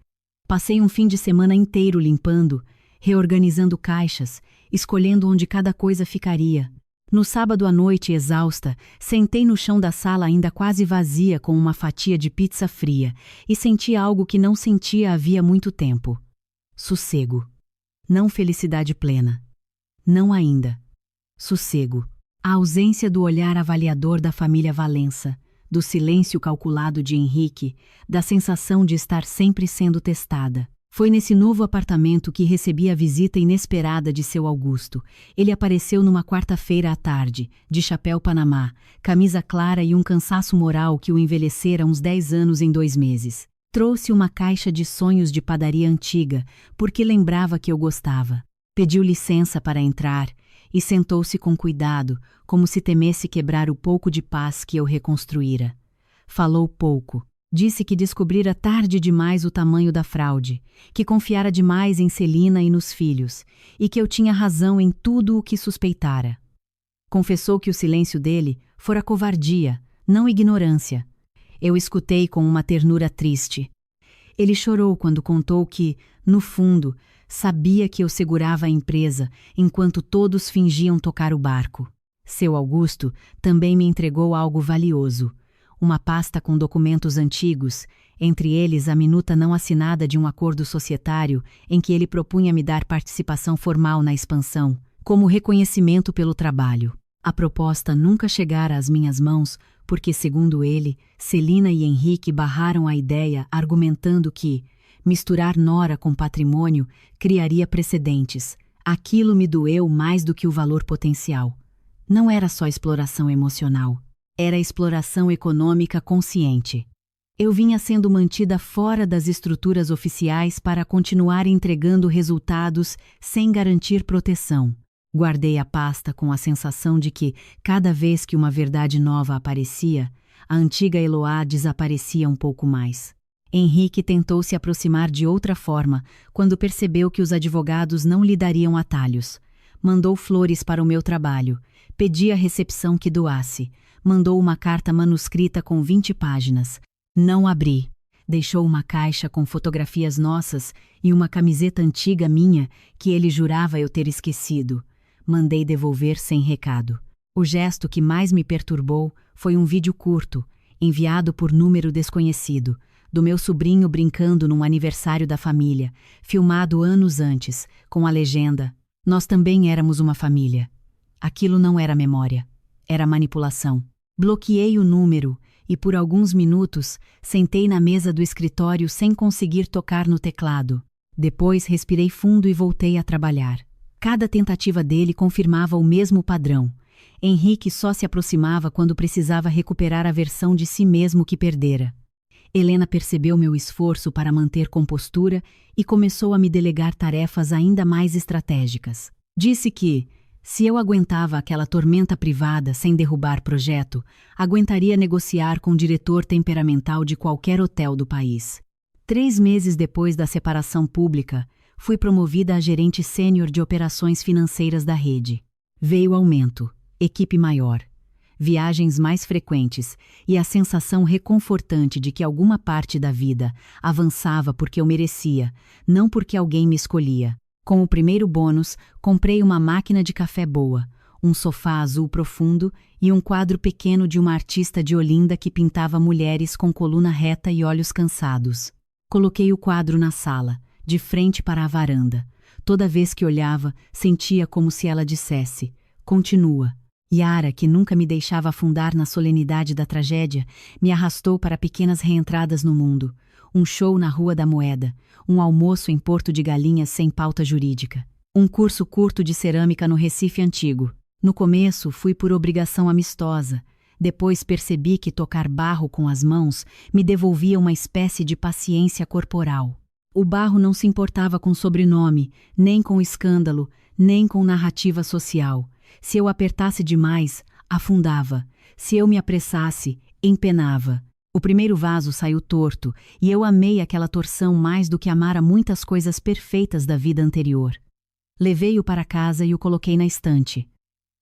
Passei um fim de semana inteiro limpando, reorganizando caixas, escolhendo onde cada coisa ficaria. No sábado à noite, exausta, sentei no chão da sala ainda quase vazia com uma fatia de pizza fria e senti algo que não sentia havia muito tempo. Sossego. Não felicidade plena. Não ainda. Sossego. A ausência do olhar avaliador da família Valença, do silêncio calculado de Henrique, da sensação de estar sempre sendo testada. Foi nesse novo apartamento que recebi a visita inesperada de seu Augusto. Ele apareceu numa quarta-feira à tarde, de chapéu panamá, camisa clara e um cansaço moral que o envelhecera uns 10 anos em 2 meses. Trouxe uma caixa de sonhos de padaria antiga, porque lembrava que eu gostava. Pediu licença para entrar e sentou-se com cuidado, como se temesse quebrar o pouco de paz que eu reconstruíra. Falou pouco. Disse que descobrira tarde demais o tamanho da fraude, que confiara demais em Celina e nos filhos, e que eu tinha razão em tudo o que suspeitara. Confessou que o silêncio dele fora covardia, não ignorância. Eu escutei com uma ternura triste. Ele chorou quando contou que, no fundo, sabia que eu segurava a empresa enquanto todos fingiam tocar o barco. Seu Augusto também me entregou algo valioso. Uma pasta com documentos antigos, entre eles a minuta não assinada de um acordo societário em que ele propunha me dar participação formal na expansão, como reconhecimento pelo trabalho. A proposta nunca chegara às minhas mãos porque, segundo ele, Celina e Henrique barraram a ideia argumentando que misturar nora com patrimônio criaria precedentes. Aquilo me doeu mais do que o valor potencial. Não era só exploração emocional. Era exploração econômica consciente. Eu vinha sendo mantida fora das estruturas oficiais para continuar entregando resultados sem garantir proteção. Guardei a pasta com a sensação de que, cada vez que uma verdade nova aparecia, a antiga Eloá desaparecia um pouco mais. Henrique tentou se aproximar de outra forma quando percebeu que os advogados não lhe dariam atalhos, Mandou flores para o meu trabalho. Pedi à recepção que doasse. Mandou uma carta manuscrita com 20 páginas. Não abri. Deixou uma caixa com fotografias nossas e uma camiseta antiga minha que ele jurava eu ter esquecido. Mandei devolver sem recado. O gesto que mais me perturbou foi um vídeo curto, enviado por número desconhecido, do meu sobrinho brincando num aniversário da família, filmado anos antes, com a legenda: "Nós também éramos uma família." Aquilo não era memória, era manipulação. Bloqueei o número e, por alguns minutos, sentei na mesa do escritório sem conseguir tocar no teclado. Depois respirei fundo e voltei a trabalhar. Cada tentativa dele confirmava o mesmo padrão. Henrique só se aproximava quando precisava recuperar a versão de si mesmo que perdera. Helena percebeu meu esforço para manter compostura e começou a me delegar tarefas ainda mais estratégicas. Disse que, se eu aguentava aquela tormenta privada sem derrubar projeto, aguentaria negociar com o diretor temperamental de qualquer hotel do país. 3 meses depois da separação pública, fui promovida a gerente sênior de operações financeiras da rede. Veio aumento, equipe maior, viagens mais frequentes e a sensação reconfortante de que alguma parte da vida avançava porque eu merecia, não porque alguém me escolhia. Com o primeiro bônus, comprei uma máquina de café boa, um sofá azul profundo e um quadro pequeno de uma artista de Olinda que pintava mulheres com coluna reta e olhos cansados. Coloquei o quadro na sala, de frente para a varanda. Toda vez que olhava, sentia como se ela dissesse: "Continua." Yara, que nunca me deixava afundar na solenidade da tragédia, me arrastou para pequenas reentradas no mundo. Um show na Rua da Moeda, um almoço em Porto de Galinhas sem pauta jurídica, um curso curto de cerâmica no Recife Antigo. No começo, fui por obrigação amistosa. Depois percebi que tocar barro com as mãos me devolvia uma espécie de paciência corporal. O barro não se importava com sobrenome, nem com escândalo, nem com narrativa social. Se eu apertasse demais, afundava. Se eu me apressasse, empenava. O primeiro vaso saiu torto, e eu amei aquela torção mais do que amara muitas coisas perfeitas da vida anterior. Levei-o para casa e o coloquei na estante.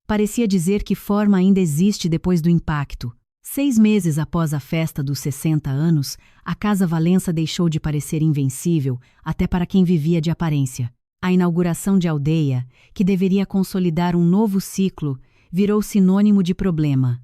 Parecia dizer que forma ainda existe depois do impacto. 6 meses após a festa dos 60 anos, a Casa Valença deixou de parecer invencível até para quem vivia de aparência. A inauguração de aldeia, que deveria consolidar um novo ciclo, virou sinônimo de problema.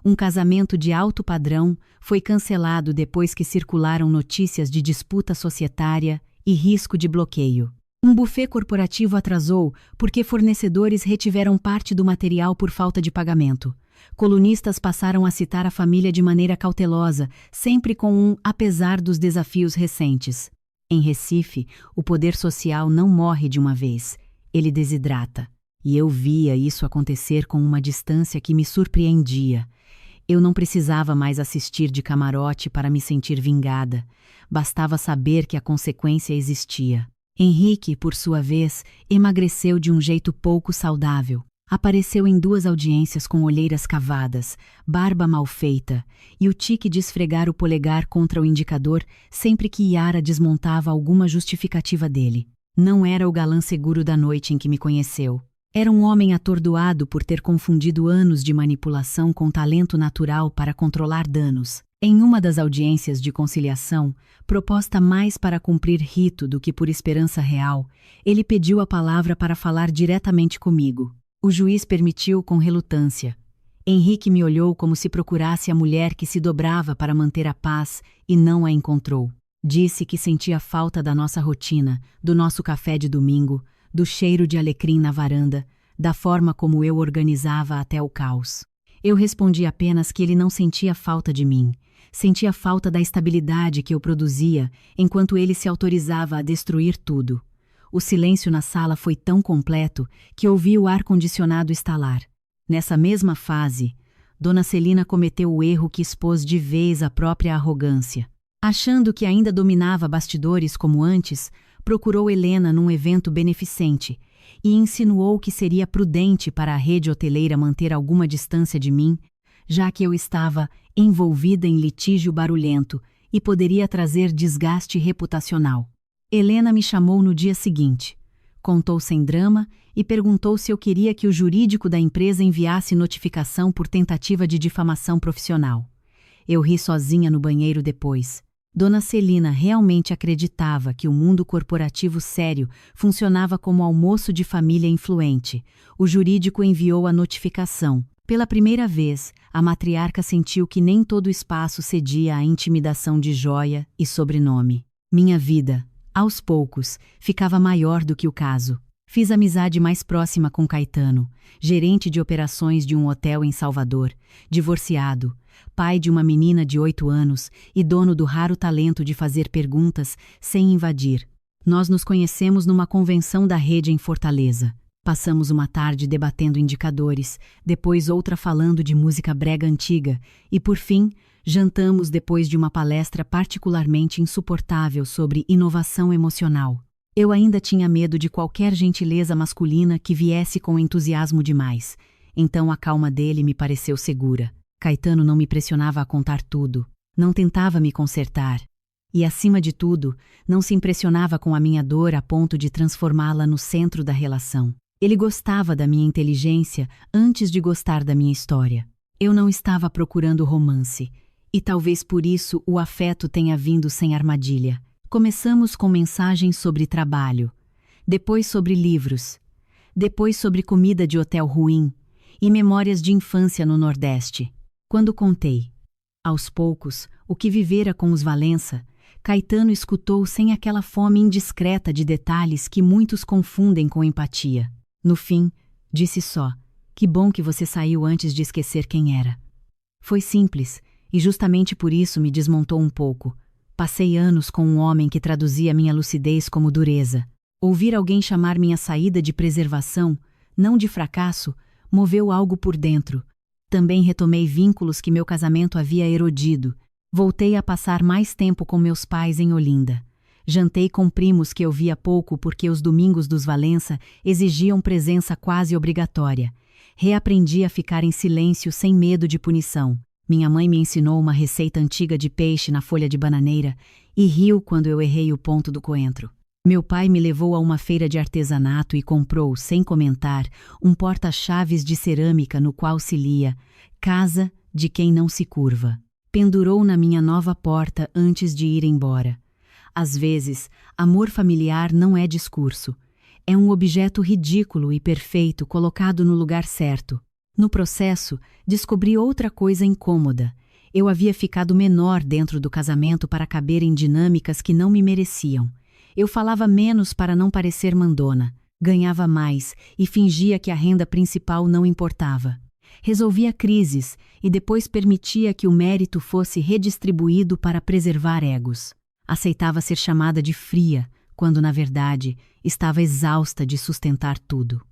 Um casamento de alto padrão foi cancelado depois que circularam notícias de disputa societária e risco de bloqueio. Um buffet corporativo atrasou porque fornecedores retiveram parte do material por falta de pagamento. Colunistas passaram a citar a família de maneira cautelosa, sempre com um "apesar dos desafios recentes." Em Recife, o poder social não morre de uma vez, ele desidrata. E eu via isso acontecer com uma distância que me surpreendia. Eu não precisava mais assistir de camarote para me sentir vingada. Bastava saber que a consequência existia. Henrique, por sua vez, emagreceu de um jeito pouco saudável. Apareceu em 2 audiências com olheiras cavadas, barba mal feita e o tique de esfregar o polegar contra o indicador sempre que Yara desmontava alguma justificativa dele. Não era o galã seguro da noite em que me conheceu. Era um homem atordoado por ter confundido anos de manipulação com talento natural para controlar danos. Em uma das audiências de conciliação, proposta mais para cumprir rito do que por esperança real, ele pediu a palavra para falar diretamente comigo. O juiz permitiu com relutância. Henrique me olhou como se procurasse a mulher que se dobrava para manter a paz e não a encontrou. Disse que sentia falta da nossa rotina, do nosso café de domingo, do cheiro de alecrim na varanda, da forma como eu organizava até o caos. Eu respondi apenas que ele não sentia falta de mim. Sentia falta da estabilidade que eu produzia enquanto ele se autorizava a destruir tudo. O silêncio na sala foi tão completo que ouvi o ar-condicionado estalar. Nessa mesma fase, Dona Celina cometeu o erro que expôs de vez a própria arrogância. Achando que ainda dominava bastidores como antes, procurou Helena num evento beneficente e insinuou que seria prudente para a rede hoteleira manter alguma distância de mim, já que eu estava envolvida em litígio barulhento e poderia trazer desgaste reputacional. Helena me chamou no dia seguinte. Contou sem drama e perguntou se eu queria que o jurídico da empresa enviasse notificação por tentativa de difamação profissional. Eu ri sozinha no banheiro depois. Dona Celina realmente acreditava que o mundo corporativo sério funcionava como almoço de família influente. O jurídico enviou a notificação. Pela primeira vez, a matriarca sentiu que nem todo espaço cedia à intimidação de joia e sobrenome. Minha vida, aos poucos, ficava maior do que o caso. Fiz amizade mais próxima com Caetano, gerente de operações de um hotel em Salvador, divorciado, pai de uma menina de 8 anos e dono do raro talento de fazer perguntas sem invadir. Nós nos conhecemos numa convenção da rede em Fortaleza. Passamos uma tarde debatendo indicadores, depois outra falando de música brega antiga e, por fim, jantamos depois de uma palestra particularmente insuportável sobre inovação emocional. Eu ainda tinha medo de qualquer gentileza masculina que viesse com entusiasmo demais, então a calma dele me pareceu segura. Caetano não me pressionava a contar tudo, não tentava me consertar e, acima de tudo, não se impressionava com a minha dor a ponto de transformá-la no centro da relação. Ele gostava da minha inteligência antes de gostar da minha história. Eu não estava procurando romance, e talvez por isso o afeto tenha vindo sem armadilha. Começamos com mensagens sobre trabalho, depois sobre livros, depois sobre comida de hotel ruim e memórias de infância no Nordeste. Quando contei, aos poucos, o que vivera com os Valença, Caetano escutou sem aquela fome indiscreta de detalhes que muitos confundem com empatia. No fim, disse só: "Que bom que você saiu antes de esquecer quem era." Foi simples, e justamente por isso me desmontou um pouco. Passei anos com um homem que traduzia minha lucidez como dureza. Ouvir alguém chamar minha saída de preservação, não de fracasso, moveu algo por dentro. Também retomei vínculos que meu casamento havia erodido. Voltei a passar mais tempo com meus pais em Olinda. Jantei com primos que eu via pouco porque os domingos dos Valença exigiam presença quase obrigatória. Reaprendi a ficar em silêncio sem medo de punição. Minha mãe me ensinou uma receita antiga de peixe na folha de bananeira e riu quando eu errei o ponto do coentro. Meu pai me levou a uma feira de artesanato e comprou, sem comentar, um porta-chaves de cerâmica no qual se lia "Casa de quem não se curva." Pendurou na minha nova porta antes de ir embora. Às vezes, amor familiar não é discurso. É um objeto ridículo e perfeito colocado no lugar certo. No processo, descobri outra coisa incômoda. Eu havia ficado menor dentro do casamento para caber em dinâmicas que não me mereciam. Eu falava menos para não parecer mandona, ganhava mais e fingia que a renda principal não importava. Resolvia crises e depois permitia que o mérito fosse redistribuído para preservar egos. Aceitava ser chamada de fria, quando, na verdade, estava exausta de sustentar tudo.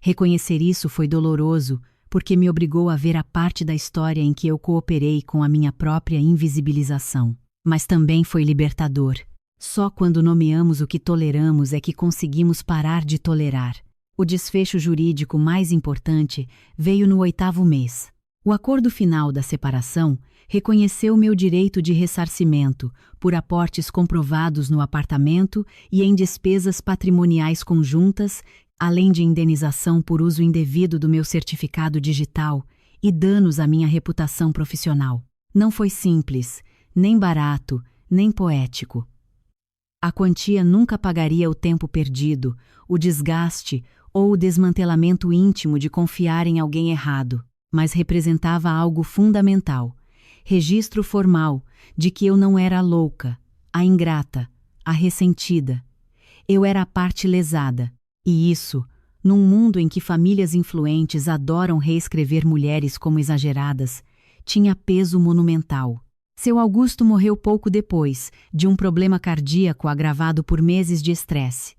Reconhecer isso foi doloroso, porque me obrigou a ver a parte da história em que eu cooperei com a minha própria invisibilização. Mas também foi libertador. Só quando nomeamos o que toleramos é que conseguimos parar de tolerar. O desfecho jurídico mais importante veio no 8º mês. O acordo final da separação reconheceu meu direito de ressarcimento por aportes comprovados no apartamento e em despesas patrimoniais conjuntas, além de indenização por uso indevido do meu certificado digital e danos à minha reputação profissional. Não foi simples, nem barato, nem poético. A quantia nunca pagaria o tempo perdido, o desgaste ou o desmantelamento íntimo de confiar em alguém errado, mas representava algo fundamental: registro formal de que eu não era a louca, a ingrata, a ressentida. Eu era a parte lesada, e isso, num mundo em que famílias influentes adoram reescrever mulheres como exageradas, tinha peso monumental. Seu Augusto morreu pouco depois, de um problema cardíaco agravado por meses de estresse.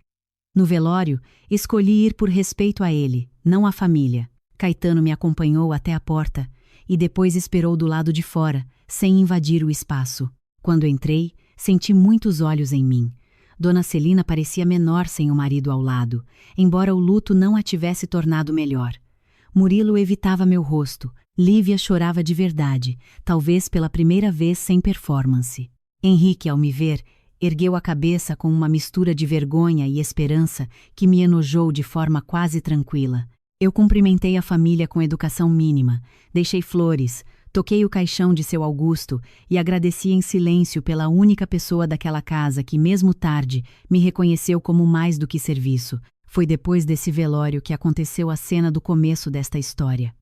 No velório, escolhi ir por respeito a ele, não à família. Caetano me acompanhou até a porta e depois esperou do lado de fora, sem invadir o espaço. Quando entrei, senti muitos olhos em mim. Dona Celina parecia menor sem o marido ao lado, embora o luto não a tivesse tornado melhor. Murilo evitava meu rosto. Lívia chorava de verdade, talvez pela primeira vez sem performance. Henrique, ao me ver, Ergueu a cabeça com uma mistura de vergonha e esperança que me enojou de forma quase tranquila. Eu cumprimentei a família com educação mínima, deixei flores, toquei o caixão de seu Augusto e agradeci em silêncio pela única pessoa daquela casa que, mesmo tarde, me reconheceu como mais do que serviço. Foi depois desse velório que aconteceu a cena do começo desta história.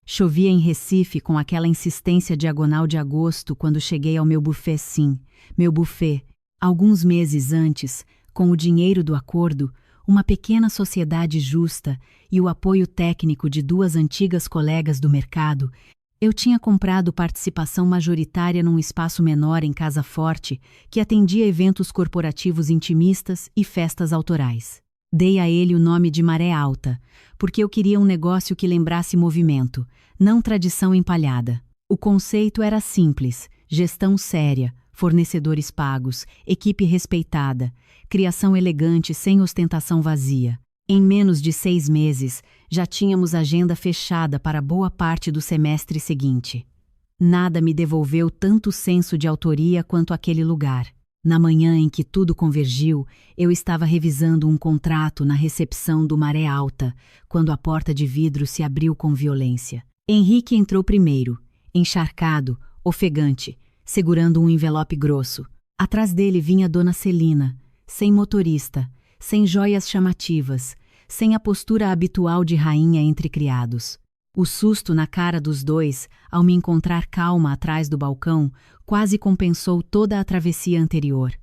Chovia em Recife com aquela insistência diagonal de agosto quando cheguei ao meu buffet, sim, meu buffet. Alguns meses antes, com o dinheiro do acordo, uma pequena sociedade justa e o apoio técnico de 2 antigas colegas do mercado, eu tinha comprado participação majoritária num espaço menor em Casa Forte que atendia eventos corporativos intimistas e festas autorais. Dei a ele o nome de Maré Alta, porque eu queria um negócio que lembrasse movimento, não tradição empalhada. O conceito era simples: gestão séria, fornecedores pagos, equipe respeitada, criação elegante sem ostentação vazia. Em menos de 6 meses, já tínhamos agenda fechada para boa parte do semestre seguinte. Nada me devolveu tanto senso de autoria quanto aquele lugar. Na manhã em que tudo convergiu, eu estava revisando um contrato na recepção do Maré Alta, quando a porta de vidro se abriu com violência. Henrique entrou primeiro, encharcado, ofegante, segurando um envelope grosso. Atrás dele vinha Dona Celina, sem motorista, sem joias chamativas, sem a postura habitual de rainha entre criados. O susto na cara dos dois, ao me encontrar calma atrás do balcão, quase compensou toda a travessia anterior.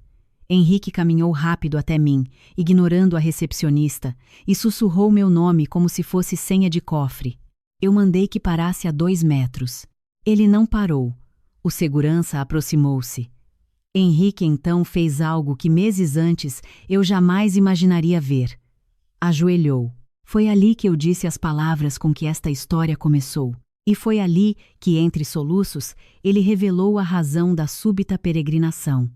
Henrique caminhou rápido até mim, ignorando a recepcionista, e sussurrou meu nome como se fosse senha de cofre. Eu mandei que parasse a 2 metros. Ele não parou. O segurança aproximou-se. Henrique então fez algo que meses antes eu jamais imaginaria ver. Ajoelhou. Foi ali que eu disse as palavras com que esta história começou. E foi ali que, entre soluços, ele revelou a razão da súbita peregrinação.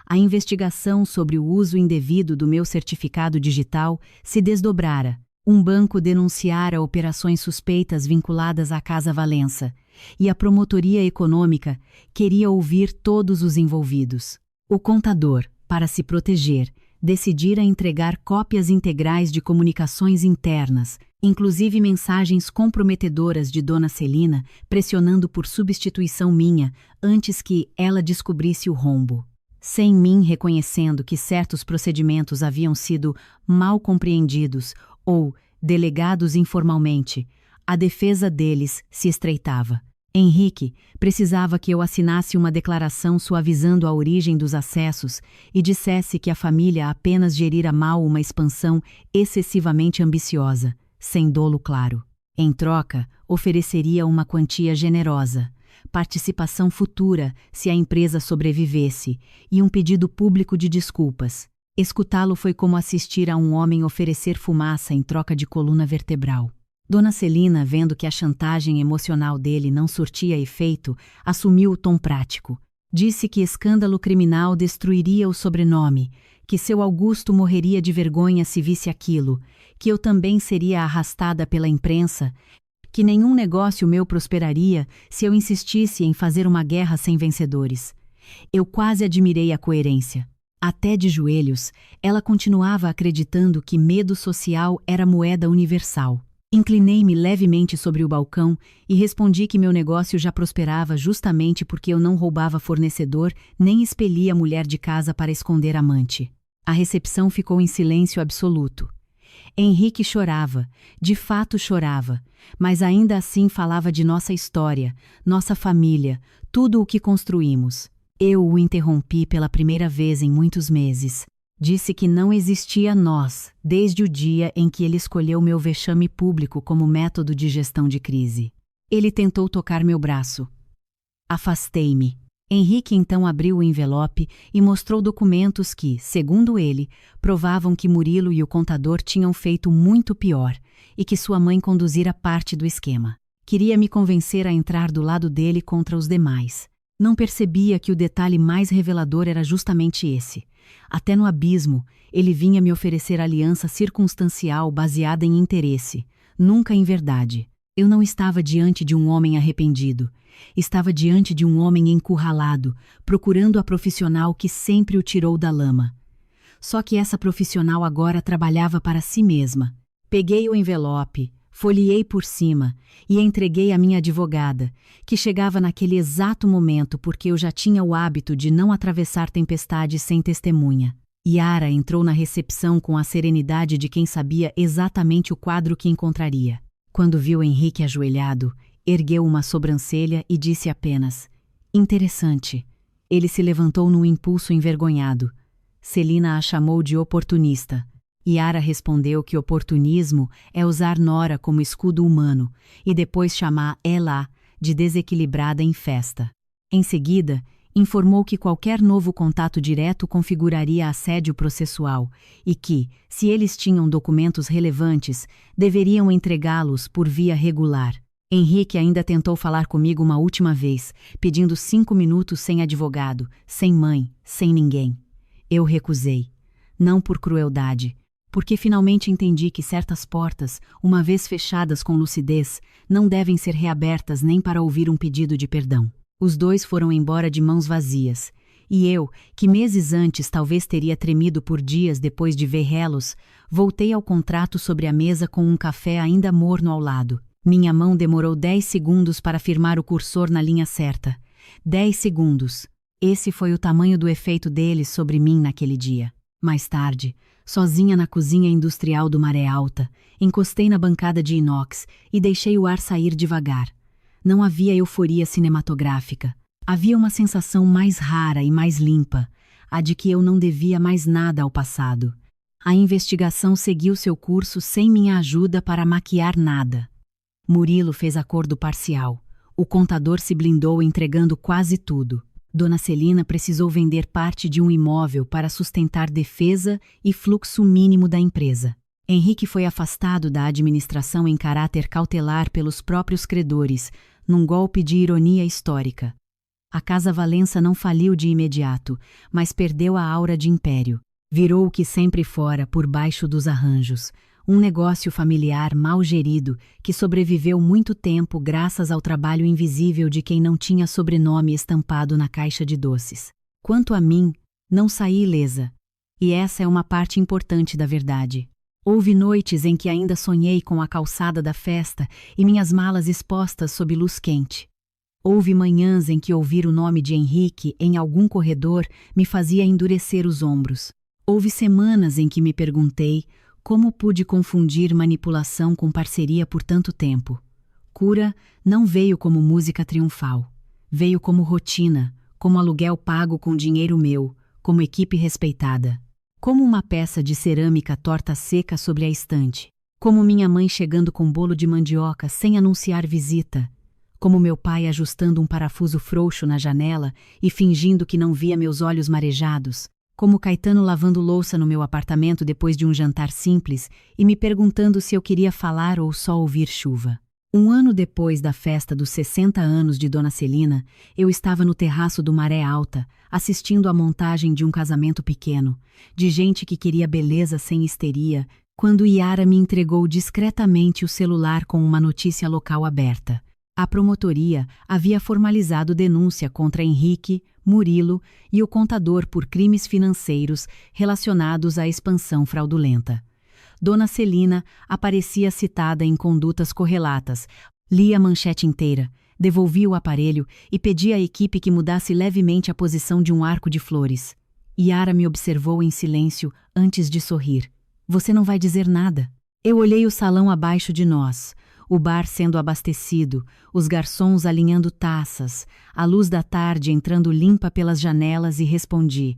A investigação sobre o uso indevido do meu certificado digital se desdobrara. Um banco denunciara operações suspeitas vinculadas à Casa Valença, e a promotoria econômica queria ouvir todos os envolvidos. O contador, para se proteger, decidira entregar cópias integrais de comunicações internas, inclusive mensagens comprometedoras de Dona Celina, pressionando por substituição minha antes que ela descobrisse o rombo. Sem mim reconhecendo que certos procedimentos haviam sido mal compreendidos ou delegados informalmente, a defesa deles se estreitava. Henrique precisava que eu assinasse uma declaração suavizando a origem dos acessos e dissesse que a família apenas gerira mal uma expansão excessivamente ambiciosa, sem dolo claro. Em troca, ofereceria uma quantia generosa, participação futura se a empresa sobrevivesse e um pedido público de desculpas. Escutá-lo foi como assistir a um homem oferecer fumaça em troca de coluna vertebral. Dona Celina, vendo que a chantagem emocional dele não surtia efeito, assumiu o tom prático. Disse que escândalo criminal destruiria o sobrenome, que seu Augusto morreria de vergonha se visse aquilo, que eu também seria arrastada pela imprensa, que nenhum negócio meu prosperaria se eu insistisse em fazer uma guerra sem vencedores. Eu quase admirei a coerência. Até de joelhos, ela continuava acreditando que medo social era moeda universal. Inclinei-me levemente sobre o balcão e respondi que meu negócio já prosperava justamente porque eu não roubava fornecedor nem expelia mulher de casa para esconder amante. A recepção ficou em silêncio absoluto. Henrique chorava, de fato chorava, mas ainda assim falava de nossa história, nossa família, tudo o que construímos. Eu o interrompi pela primeira vez em muitos meses. Disse que não existia nós, desde o dia em que ele escolheu meu vexame público como método de gestão de crise. Ele tentou tocar meu braço. Afastei-me. Henrique então abriu o envelope e mostrou documentos que, segundo ele, provavam que Murilo e o contador tinham feito muito pior e que sua mãe conduzira parte do esquema. Queria me convencer a entrar do lado dele contra os demais. Não percebia que o detalhe mais revelador era justamente esse. Até no abismo, ele vinha me oferecer aliança circunstancial baseada em interesse, nunca em verdade. Eu não estava diante de um homem arrependido. Estava diante de um homem encurralado, procurando a profissional que sempre o tirou da lama. Só que essa profissional agora trabalhava para si mesma. Peguei o envelope, folheei por cima e entreguei à minha advogada, que chegava naquele exato momento porque eu já tinha o hábito de não atravessar tempestades sem testemunha. Yara entrou na recepção com a serenidade de quem sabia exatamente o quadro que encontraria. Quando viu Henrique ajoelhado, ergueu uma sobrancelha e disse apenas: "Interessante." Ele se levantou num impulso envergonhado. Celina a chamou de oportunista. Yara respondeu que oportunismo é usar Nora como escudo humano e depois chamar ela de desequilibrada em festa. Em seguida, informou que qualquer novo contato direto configuraria assédio processual e que, se eles tinham documentos relevantes, deveriam entregá-los por via regular. Henrique ainda tentou falar comigo uma última vez, pedindo 5 minutos sem advogado, sem mãe, sem ninguém. Eu recusei. Não por crueldade, porque finalmente entendi que certas portas, uma vez fechadas com lucidez, não devem ser reabertas nem para ouvir um pedido de perdão. Os dois foram embora de mãos vazias, e eu, que meses antes talvez teria tremido por dias depois de vê-los, voltei ao contrato sobre a mesa com um café ainda morno ao lado. Minha mão demorou 10 segundos para firmar o cursor na linha certa. 10 segundos. Esse foi o tamanho do efeito deles sobre mim naquele dia. Mais tarde, sozinha na cozinha industrial do Maré Alta, encostei na bancada de inox e deixei o ar sair devagar. Não havia euforia cinematográfica. Havia uma sensação mais rara e mais limpa, a de que eu não devia mais nada ao passado. A investigação seguiu seu curso sem minha ajuda para maquiar nada. Murilo fez acordo parcial. O contador se blindou entregando quase tudo. Dona Celina precisou vender parte de um imóvel para sustentar defesa e fluxo mínimo da empresa. Henrique foi afastado da administração em caráter cautelar pelos próprios credores, num golpe de ironia histórica. A Casa Valença não faliu de imediato, mas perdeu a aura de império. Virou o que sempre fora, por baixo dos arranjos. Um negócio familiar mal gerido que sobreviveu muito tempo graças ao trabalho invisível de quem não tinha sobrenome estampado na caixa de doces. Quanto a mim, não saí ilesa. E essa é uma parte importante da verdade. Houve noites em que ainda sonhei com a calçada da festa e minhas malas expostas sob luz quente. Houve manhãs em que ouvir o nome de Henrique em algum corredor me fazia endurecer os ombros. Houve semanas em que me perguntei como pude confundir manipulação com parceria por tanto tempo. Cura não veio como música triunfal. Veio como rotina, como aluguel pago com dinheiro meu, como equipe respeitada. Como uma peça de cerâmica torta seca sobre a estante. Como minha mãe chegando com bolo de mandioca sem anunciar visita. Como meu pai ajustando um parafuso frouxo na janela e fingindo que não via meus olhos marejados. Como Caetano lavando louça no meu apartamento depois de um jantar simples e me perguntando se eu queria falar ou só ouvir chuva. 1 ano depois da festa dos 60 anos de Dona Celina, eu estava no terraço do Maré Alta, assistindo à montagem de um casamento pequeno, de gente que queria beleza sem histeria, quando Yara me entregou discretamente o celular com uma notícia local aberta. A promotoria havia formalizado denúncia contra Henrique, Murilo e o contador por crimes financeiros relacionados à expansão fraudulenta. Dona Celina aparecia citada em condutas correlatas. Li a manchete inteira, devolvi o aparelho e pedi à equipe que mudasse levemente a posição de um arco de flores. Yara me observou em silêncio antes de sorrir. "Você não vai dizer nada?" Eu olhei o salão abaixo de nós. O bar sendo abastecido, os garçons alinhando taças, a luz da tarde entrando limpa pelas janelas e respondi: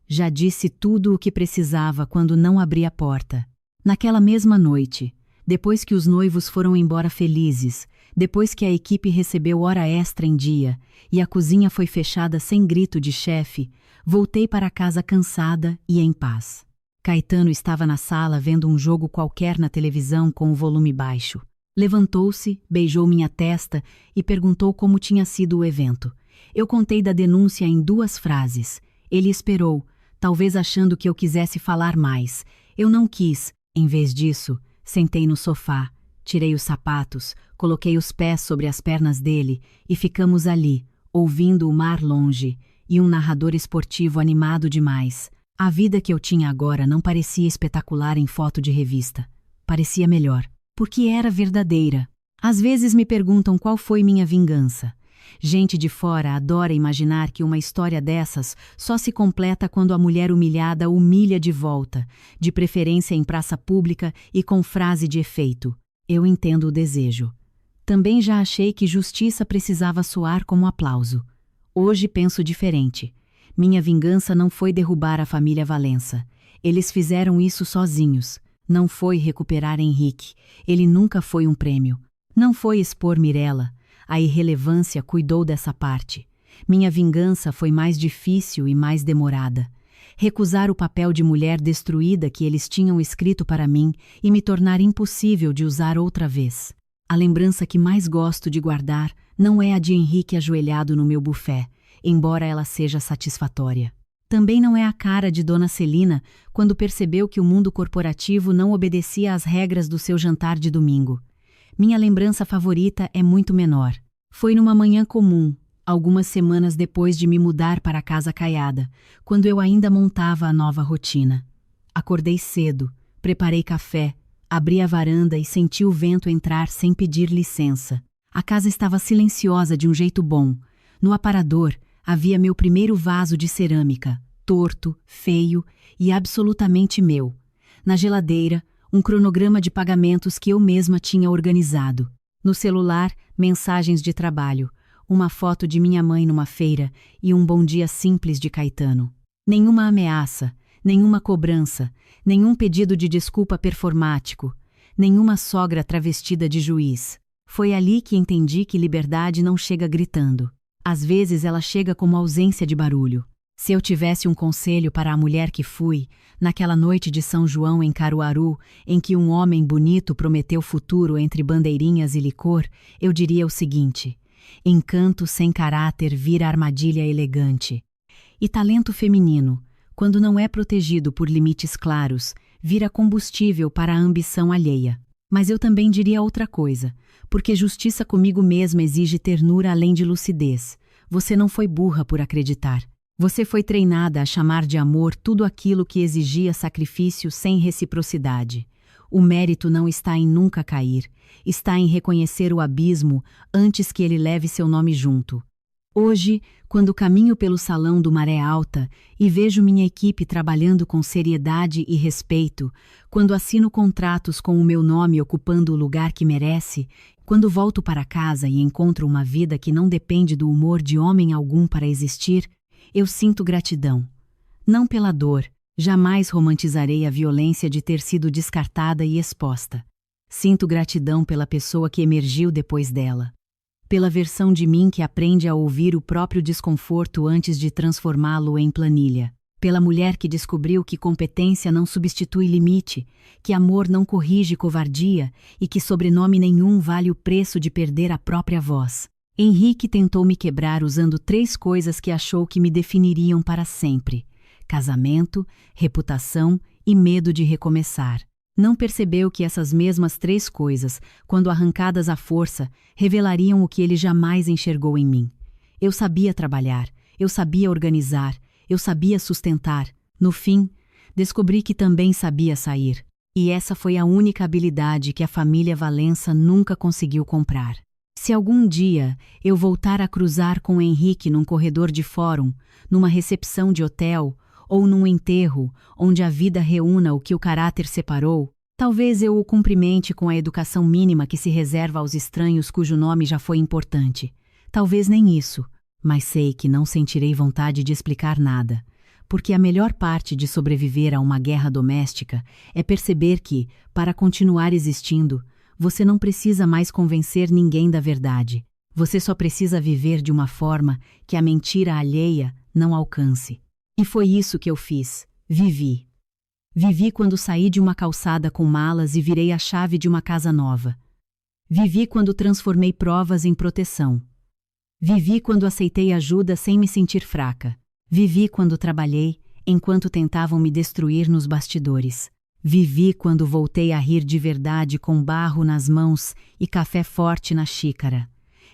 "Já disse tudo o que precisava quando não abri a porta." Naquela mesma noite, depois que os noivos foram embora felizes, depois que a equipe recebeu hora extra em dia e a cozinha foi fechada sem grito de chefe, voltei para casa cansada e em paz. Caetano estava na sala vendo um jogo qualquer na televisão com o volume baixo. Levantou-se, beijou minha testa e perguntou como tinha sido o evento. Eu contei da denúncia em 2 frases. Ele esperou, talvez achando que eu quisesse falar mais. Eu não quis. Em vez disso, sentei no sofá, Tirei os sapatos, coloquei os pés sobre as pernas dele e ficamos ali, ouvindo o mar longe e um narrador esportivo animado demais. A vida que eu tinha agora não parecia espetacular em foto de revista. Parecia melhor, porque era verdadeira. Às vezes me perguntam qual foi minha vingança. Gente de fora adora imaginar que uma história dessas só se completa quando a mulher humilhada humilha de volta, de preferência em praça pública e com frase de efeito. Eu entendo o desejo. Também já achei que justiça precisava soar como aplauso. Hoje penso diferente. Minha vingança não foi derrubar a família Valença. Eles fizeram isso sozinhos. Não foi recuperar Henrique. Ele nunca foi um prêmio. Não foi expor Mirella. A irrelevância cuidou dessa parte. Minha vingança foi mais difícil e mais demorada. Recusar o papel de mulher destruída que eles tinham escrito para mim e me tornar impossível de usar outra vez. A lembrança que mais gosto de guardar não é a de Henrique ajoelhado no meu buffet, embora ela seja satisfatória. Também não é a cara de Dona Celina quando percebeu que o mundo corporativo não obedecia às regras do seu jantar de domingo. Minha lembrança favorita é muito menor. Foi numa manhã comum, algumas semanas depois de me mudar para a casa Caiada, quando eu ainda montava a nova rotina. Acordei cedo, preparei café, abri a varanda e senti o vento entrar sem pedir licença. A casa estava silenciosa de um jeito bom. No aparador havia meu primeiro vaso de cerâmica, torto, feio e absolutamente meu. Na geladeira, um cronograma de pagamentos que eu mesma tinha organizado. No celular, mensagens de trabalho, uma foto de minha mãe numa feira e um bom dia simples de Caetano. Nenhuma ameaça, nenhuma cobrança, nenhum pedido de desculpa performático, nenhuma sogra travestida de juiz. Foi ali que entendi que liberdade não chega gritando. Às vezes ela chega como ausência de barulho. Se eu tivesse um conselho para a mulher que fui, naquela noite de São João em Caruaru, em que um homem bonito prometeu futuro entre bandeirinhas e licor, eu diria o seguinte: encanto sem caráter vira armadilha elegante. E talento feminino, quando não é protegido por limites claros, vira combustível para a ambição alheia. Mas eu também diria outra coisa, porque justiça comigo mesma exige ternura além de lucidez. Você não foi burra por acreditar. Você foi treinada a chamar de amor tudo aquilo que exigia sacrifício sem reciprocidade. O mérito não está em nunca cair, está em reconhecer o abismo antes que ele leve seu nome junto. Hoje, quando caminho pelo salão do Maré Alta e vejo minha equipe trabalhando com seriedade e respeito, quando assino contratos com o meu nome ocupando o lugar que merece, quando volto para casa e encontro uma vida que não depende do humor de homem algum para existir, eu sinto gratidão. Não pela dor, jamais romantizarei a violência de ter sido descartada e exposta. Sinto gratidão pela pessoa que emergiu depois dela. Pela versão de mim que aprende a ouvir o próprio desconforto antes de transformá-lo em planilha. Pela mulher que descobriu que competência não substitui limite, que amor não corrige covardia e que sobrenome nenhum vale o preço de perder a própria voz. Henrique tentou me quebrar usando 3 coisas que achou que me definiriam para sempre: casamento, reputação e medo de recomeçar. Não percebeu que essas mesmas 3 coisas, quando arrancadas à força, revelariam o que ele jamais enxergou em mim. Eu sabia trabalhar, eu sabia organizar, eu sabia sustentar. No fim, descobri que também sabia sair. E essa foi a única habilidade que a família Valença nunca conseguiu comprar. Se algum dia eu voltar a cruzar com o Henrique num corredor de fórum, numa recepção de hotel ou num enterro onde a vida reúna o que o caráter separou, talvez eu o cumprimente com a educação mínima que se reserva aos estranhos cujo nome já foi importante. Talvez nem isso, mas sei que não sentirei vontade de explicar nada, porque a melhor parte de sobreviver a uma guerra doméstica é perceber que, para continuar existindo, você não precisa mais convencer ninguém da verdade. Você só precisa viver de uma forma que a mentira alheia não alcance. E foi isso que eu fiz. Vivi. Vivi quando saí de uma calçada com malas e virei a chave de uma casa nova. Vivi quando transformei provas em proteção. Vivi quando aceitei ajuda sem me sentir fraca. Vivi quando trabalhei, enquanto tentavam me destruir nos bastidores. Vivi quando voltei a rir de verdade com barro nas mãos e café forte na xícara.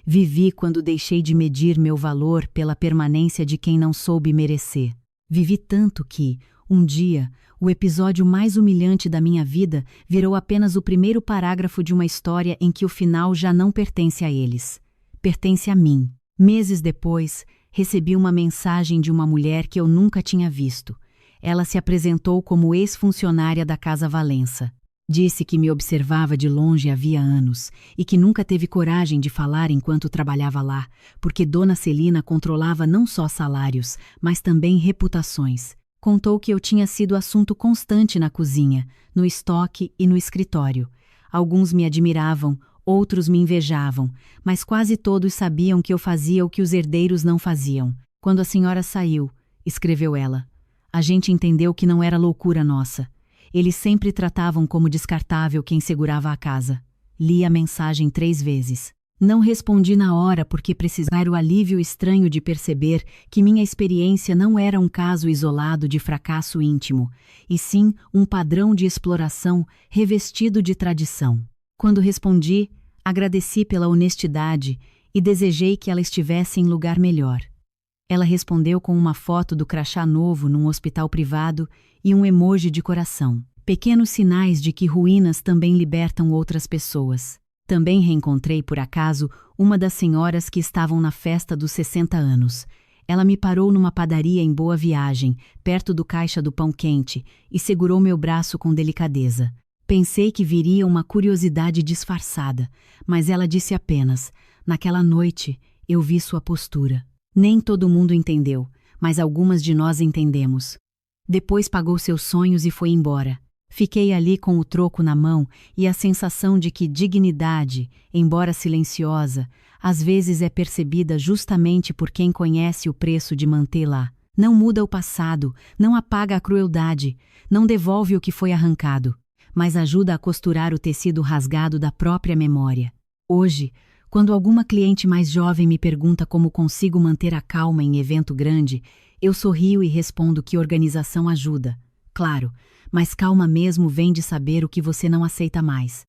Vivi quando deixei de medir meu valor pela permanência de quem não soube merecer. Vivi tanto que, um dia, o episódio mais humilhante da minha vida virou apenas o primeiro parágrafo de uma história em que o final já não pertence a eles. Pertence a mim. Meses depois, recebi uma mensagem de uma mulher que eu nunca tinha visto. Ela se apresentou como ex-funcionária da Casa Valença. Disse que me observava de longe havia anos e que nunca teve coragem de falar enquanto trabalhava lá, porque Dona Celina controlava não só salários, mas também reputações. Contou que eu tinha sido assunto constante na cozinha, no estoque e no escritório. Alguns me admiravam, outros me invejavam, mas quase todos sabiam que eu fazia o que os herdeiros não faziam. Quando a senhora saiu, escreveu ela, a gente entendeu que não era loucura nossa. Eles sempre tratavam como descartável quem segurava a casa. Li a mensagem 3 vezes. Não respondi na hora porque precisava o alívio estranho de perceber que minha experiência não era um caso isolado de fracasso íntimo, e sim um padrão de exploração revestido de tradição. Quando respondi, agradeci pela honestidade e desejei que ela estivesse em lugar melhor. Ela respondeu com uma foto do crachá novo num hospital privado e um emoji de coração. Pequenos sinais de que ruínas também libertam outras pessoas. Também reencontrei, por acaso, uma das senhoras que estavam na festa dos 60 anos. Ela me parou numa padaria em Boa Viagem, perto do caixa do pão quente, e segurou meu braço com delicadeza. Pensei que viria uma curiosidade disfarçada, mas ela disse apenas, naquela noite, eu vi sua postura. Nem todo mundo entendeu, mas algumas de nós entendemos. Depois pagou seus sonhos e foi embora. Fiquei ali com o troco na mão e a sensação de que dignidade, embora silenciosa, às vezes é percebida justamente por quem conhece o preço de mantê-la. Não muda o passado, não apaga a crueldade, não devolve o que foi arrancado, mas ajuda a costurar o tecido rasgado da própria memória. Hoje, quando alguma cliente mais jovem me pergunta como consigo manter a calma em evento grande, eu sorrio e respondo que organização ajuda. Claro, mas calma mesmo vem de saber o que você não aceita mais.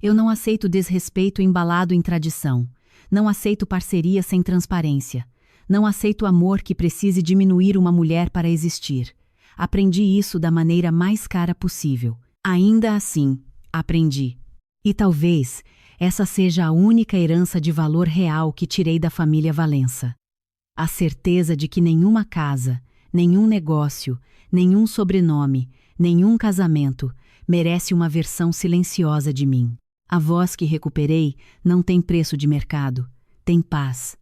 Eu não aceito desrespeito embalado em tradição. Não aceito parceria sem transparência. Não aceito amor que precise diminuir uma mulher para existir. Aprendi isso da maneira mais cara possível. Ainda assim, aprendi. E talvez essa seja a única herança de valor real que tirei da família Valença. A certeza de que nenhuma casa, nenhum negócio, nenhum sobrenome, nenhum casamento merece uma versão silenciosa de mim. A voz que recuperei não tem preço de mercado, tem paz.